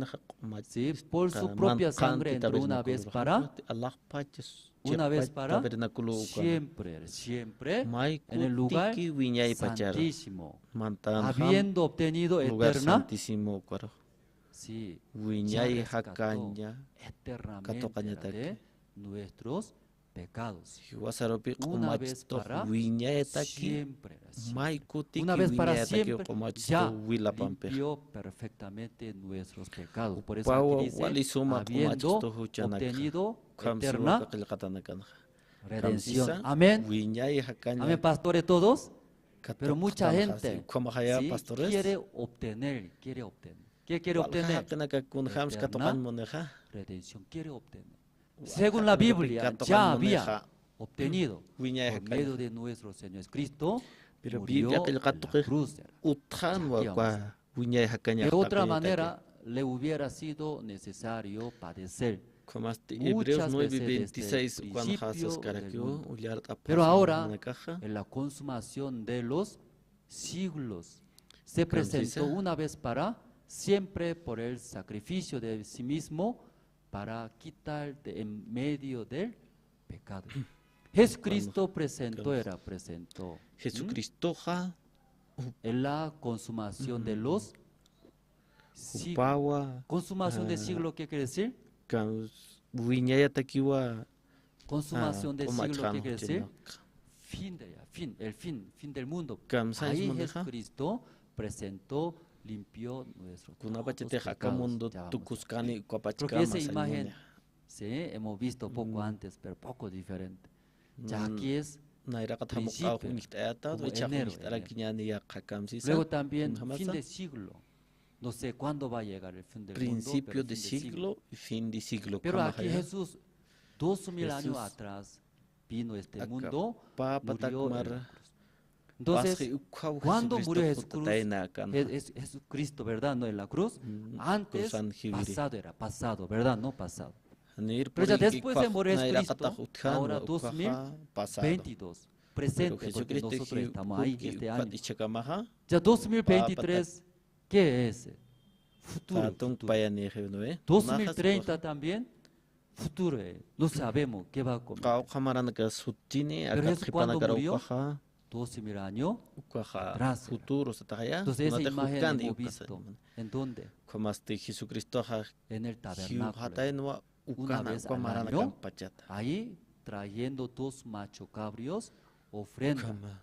Sí, por su propia sangre entró una vez para siempre, siempre en el lugar santísimo, habiendo obtenido eterna. Sí, ya rescató eternamente de nuestros pecados. Una vez para siempre. Una vez para siempre ya limpió perfectamente nuestros pecados. Por eso aquí dice, habiendo obtenido eterna redención. Amén. Amén, pastores todos. Pero mucha gente ¿sí? quiere obtener. ¿Qué quiere obtener? Eterna redención quiere obtener. Según la Biblia, ya había obtenido por medio de nuestro Señor Cristo, murió en la cruz. De otra manera, le hubiera sido necesario padecer muchas veces desde el principio del mundo. Pero ahora, en la consumación de los siglos, se presentó una vez para siempre por el sacrificio de sí mismo para quitar de en medio del pecado. Jesucristo presentó en la consumación de los siglos. Consumación de siglo, ¿qué quiere decir? Consumación de siglo, ¿qué quiere decir? El fin del mundo. Ahí Jesucristo presentó, limpió nuestros pecados. Porque esa imagen sí, hemos visto poco antes, pero poco diferente. Ya aquí es principio, como enero. Luego también fin de siglo. No sé cuándo va a llegar el fin del principio mundo, de siglo y fin de siglo. Pero aquí Jesús, 2000 años atrás, vino a este mundo, murió en la cruz. Entonces, ¿cuándo murió Jesucristo, verdad? No en la cruz. Antes, pasado, ¿verdad? No pasado. Pero ya después de morir Jesucristo, ahora 2022, presente, porque nosotros estamos ahí este año. Ya 2023, ¿qué es? Futuro. 2030 también, futuro, no sabemos qué va a comer. Kau kamaran ka sutini Pero aka Jesús cuando kipana murió, ukaha 12.000 años ukaha atrás. futuro sataya. Entonces esa Nate imagen hukandi hemos ukasa. visto. ¿En dónde? Komaste Jesucristo ha En el hiu tabernáculo. hatainwa Una ukana vez al kamaran año, kan pachata. ahí trayendo 2 machos cabrios, ofrenda. Kama.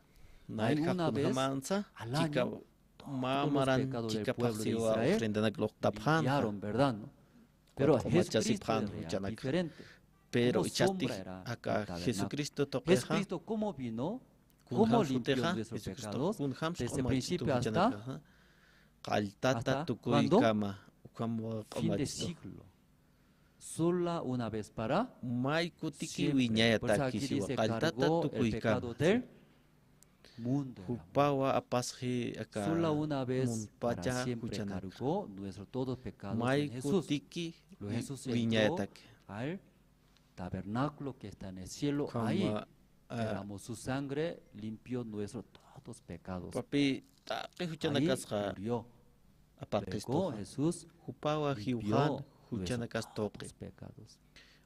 Hay Naik una hakun vez hamansa al chika año, mamaran pecados del chika pueblo de paksiwa Israel ofrenda nak lok taphan. limpiaron, ¿verdad? ¿No? Pero Cuatro machas y Jesucristo pan, era huchanak. diferente. Pero Como ichasti sombra era el aka tabernáculo. Jesucristo tokeha. Jesucristo, ¿cómo vino? Kun ¿Cómo ham limpió suteja, nuestros Jesucristo pecados? kun ham Desde soma principio chitu hasta huchanaka, qaltata ¿hasta tukuy cuándo? kama ukama fin de qamachisto. siglo. Sola una vez para May kutiki siempre. wiñaya Por eso aquí takisiwa dice, qaltata cargó el tukuy pecado kama. del mundo. Hupawa apasji aka Sola una vez para munpacha siempre huchanaka. cargó nuestros todos pecados May en Jesús. kutiki Lo Jesús wiñaya entró tak. al tabernáculo que está en el cielo. Ahí Kama derramó su sangre, limpió nuestros todos pecados. papi taqi Ahí huchanakasqa murió. Luego apaqisqa. Jesús Hupawa limpió hiuhan nuestros huchanakas toqi. todos pecados.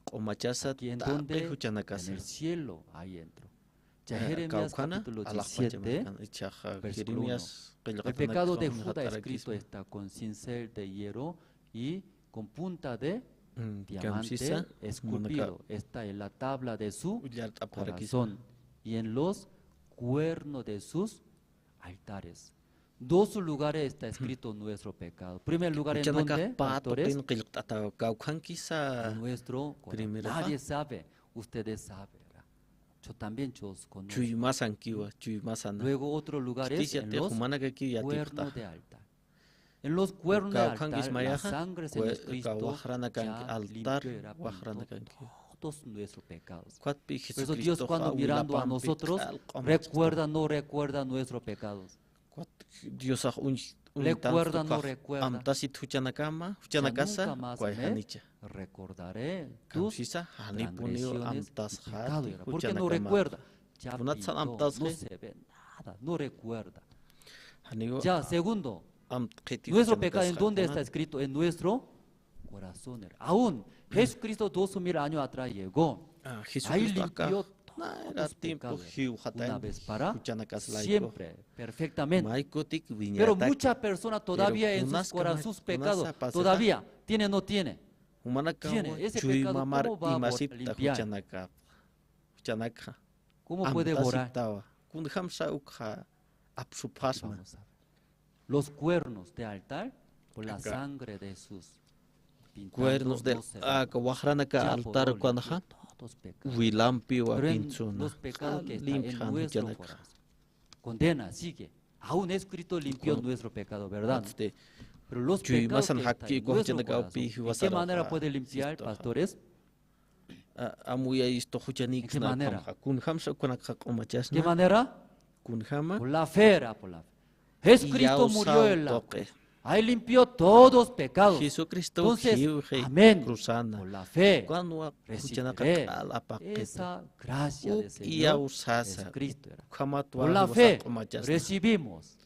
Qomachasa Aquí en taqi donde, en huchanakasa. el cielo, ahí entró. Ya Jeremías Kaukana capítulo alaqpacha 17, maskan ichaqa versículo Jeremías el pecado de Judá escrito está con cincel de hierro y con punta de diamante esculpido. Está en la tabla de su corazón y en los cuernos de sus altares. 2 lugares está escrito nuestro pecado. Primer lugar en donde, pastores, en nuestro corazón. Nadie sabe, ustedes saben. Yo también os conozco. Luego otro lugar es en los cuernos de altar. En los cuernos de altar, la sangre de Jesucristo ya limpió y rapó todos nuestros pecados. Por eso Dios cuando mirando a nosotros, recuerda, no recuerda nuestros pecados. Recuerda, no recuerda. Nunca más me recordaré tus transgresiones y pecados. ¿Por qué no recuerda? Ya pintó, no se ve nada, no recuerda. Ya, segundo, nuestro pecado, ¿en dónde está escrito? En nuestro corazón. Aún Jesucristo 2000 años atrás llegó. Ahí limpió todos los pecados. Una vez para siempre, perfectamente. Pero muchas personas todavía en sus corazones, sus pecados, todavía tiene o no tiene. Tiene. Ese pecado, ¿cómo va a limpiar? ¿Cómo puede borrar? Vamos a ver. Los cuernos de altar por la sangre de Jesús. Cuernos del altar cuando Wilampi wa pinchuna. Los pecados que están en nuestro corazón. Condena, sigue. Aún escrito limpió nuestro pecado, ¿verdad? Pero los pecados que están en nuestro corazón, ¿de qué manera puede limpiar, pastores? ¿De qué manera? ¿Qué manera? Por la fe, por la fe. Jesucristo murió en la cruz. Ahí limpió todos los pecados. Entonces, amén, por la fe, recibiré esa gracia del Señor Jesucristo. Por la fe, recibimos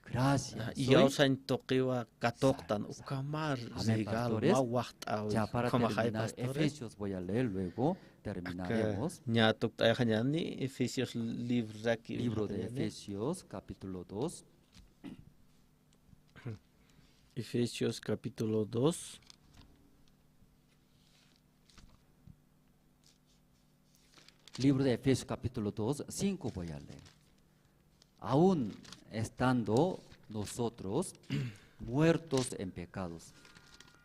gracia. Amén, pastores. Ya para terminar, Efesios voy a leer, luego terminaremos. Libro de Efesios, capítulo 2. Efesios capítulo 2. Libro de Efesios capítulo 2, 5 voy a leer. Aún estando nosotros muertos en pecados,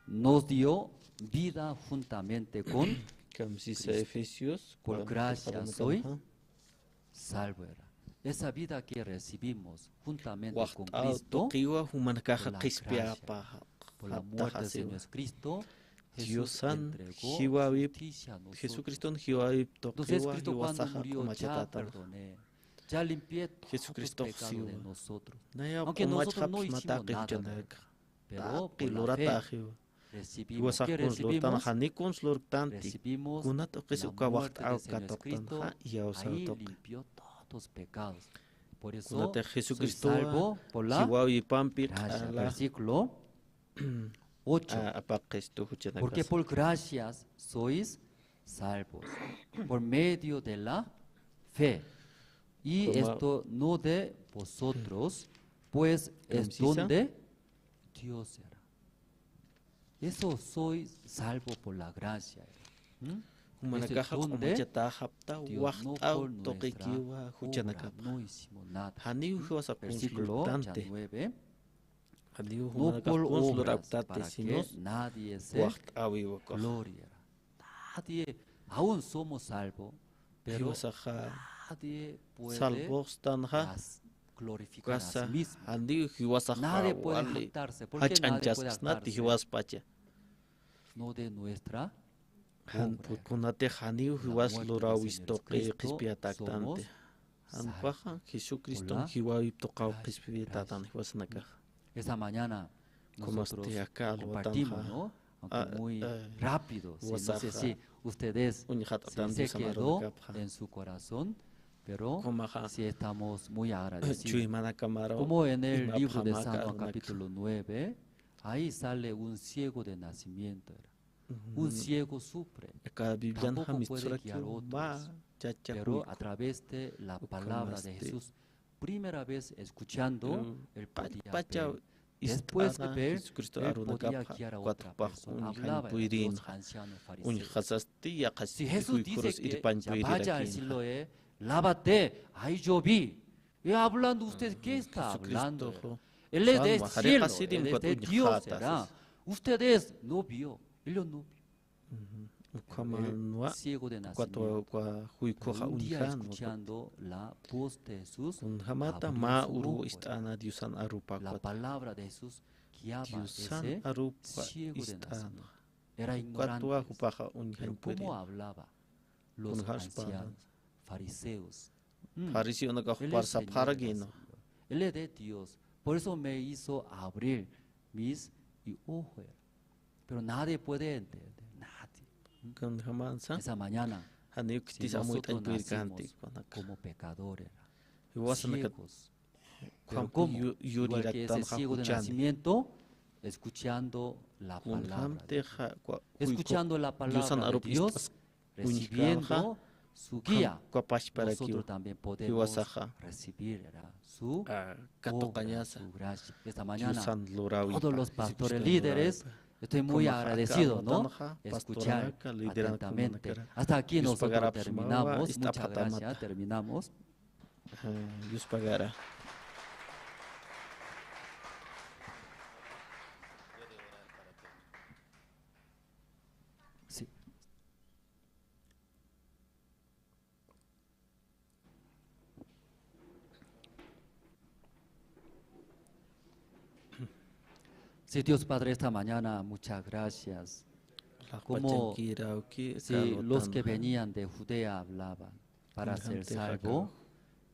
nos dio vida juntamente con Cristo. Efesios. Por gracia soy salvo. Esa vida que recibimos juntamente con Cristo, por la muerte de Jesucristo, Jesús entregó justicia a nosotros. Entonces Cristo cuando murió ya perdoné, ya limpié todos los pecados de nosotros. Aunque nosotros no hicimos nada, pero por la fe recibimos. ¿Qué recibimos? Recibimos la muerte de Jesucristo, ahí limpió todos pecados. Por eso soy salvo por la gracia. Versículo 8. Porque por gracias sois salvos, por medio de la fe. Y esto no de vosotros, pues es don de Dios era. Eso soy salvo por la gracia. Este don de Dios, no por nuestra obra, no hicimos nada. Versículo 9. No por obras para que nadie se gloria. Nadie, aún somos salvos, pero nadie puede glorificar a sí mismo. Nadie puede jactarse. ¿Por qué nadie puede jactarse? No de nuestra obra. Esta mañana nosotros compartimos, ¿no? Aunque muy rápido. No sé si ustedes se quedó en su corazón, pero sí estamos muy agradecidos. Como en el libro de San Juan capítulo 9, ahí sale un ciego de nacimiento. Un ciego sufre, tampoco puede guiar a otros, pero a través de la palabra de Jesús, primera vez escuchando, él podía ver. Después de ver, él podía guiar a otra persona. Hablaba de los ancianos fariseos. Si Jesús dice que ya vaya al Siloé, lávate, ahí yo vi. Y hablando usted, ¿qué está hablando? Él es del cielo, él es de Dios, ¿verdad? Ustedes no vio. Él no vio. El ciego de nacimiento. Un día escuchando la voz de Jesús, la palabra de Jesús guiaba a ese ciego de nacimiento. Era ignorante. Pero ¿cómo hablaba los ancianos, fariseos? Él es de Dios. Por eso me hizo abrir mis ojos. Pero nadie puede entender, nadie. Esa mañana, si nosotros nacimos como pecadores, ciegos, pero ¿cómo? Igual que ese ciego de nacimiento, escuchando la palabra de Dios, escuchando la palabra de Dios, recibiendo su guía, nosotros también podemos recibir su obra, su gracia. Esta mañana, todos los pastores líderes, estoy muy agradecido, ¿no? Escuchar atentamente. Hasta aquí nosotros terminamos. Muchas gracias. Terminamos. Sí. Sí, Dios Padre, esta mañana, muchas gracias. Como si los que venían de Judea hablaban, para ser salvo,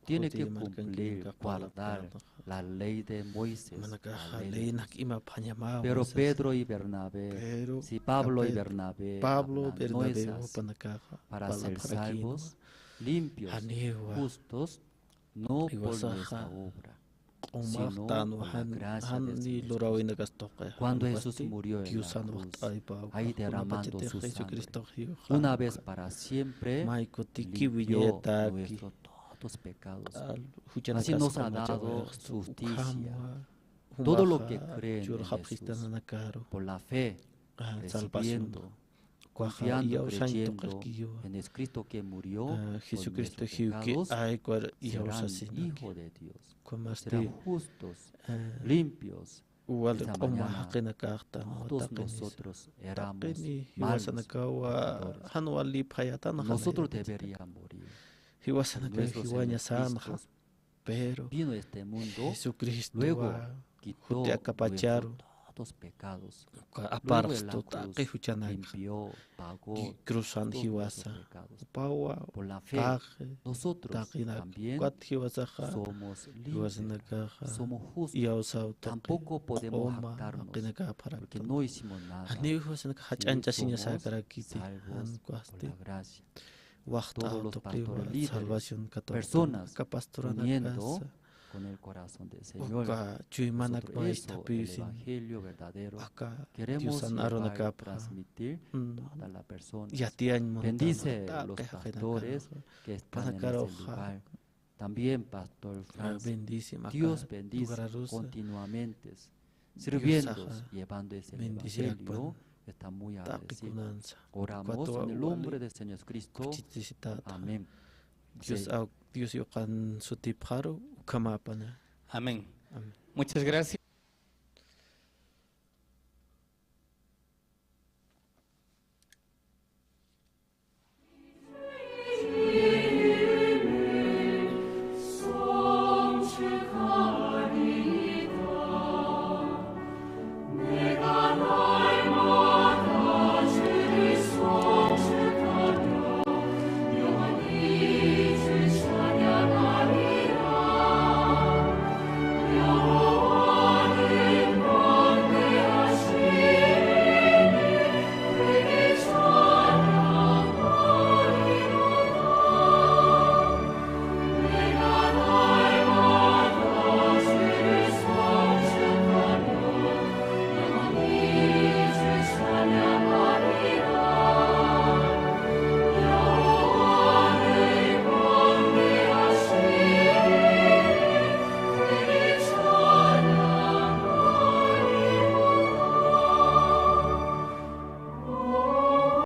tiene que cumplir, guardar la ley de Moisés. Pero Pedro y Bernabé, si Pablo y Bernabé, no es así. Para ser salvos, limpios, justos, no por nuestra obra, sino por la gracia de Dios. Cuando Jesús murió en la cruz, ahí derramando su sangre, una vez para siempre limpió nuestros todos pecados. Así nos ha dado justicia. Todo lo que creen en Jesús, por la fe, recibiendo, confiando, creyendo en el Cristo que murió por nuestros pecados, serán hijos de Dios, serán justos, limpios. Esta mañana, todos nosotros éramos malos pecadores. Nosotros deberíamos morir. Nuestros enemigos, pero vino a este mundo, luego quitó nuestros todos pecados. Luego en la cruz limpió, pagó todos nuestros pecados. Por la fe, nosotros también somos limpios, somos justos. Tampoco podemos jactarnos, porque no hicimos nada. Somos salvos por la gracia. Todos los pastores líderes, personas uniendo con el corazón del Señor. Nosotros eso, el Evangelio verdadero, queremos llevar, transmitir a toda la persona. Bendice los pastores que están en ese lugar. También, Pastor Franz, Dios bendice continuamente, sirviendo, llevando ese Evangelio. Está muy agradecido. Oramos en el nombre del Señor Cristo. Amén. Dios yokan sutip haru kama apa na. Amén. Muchas gracias.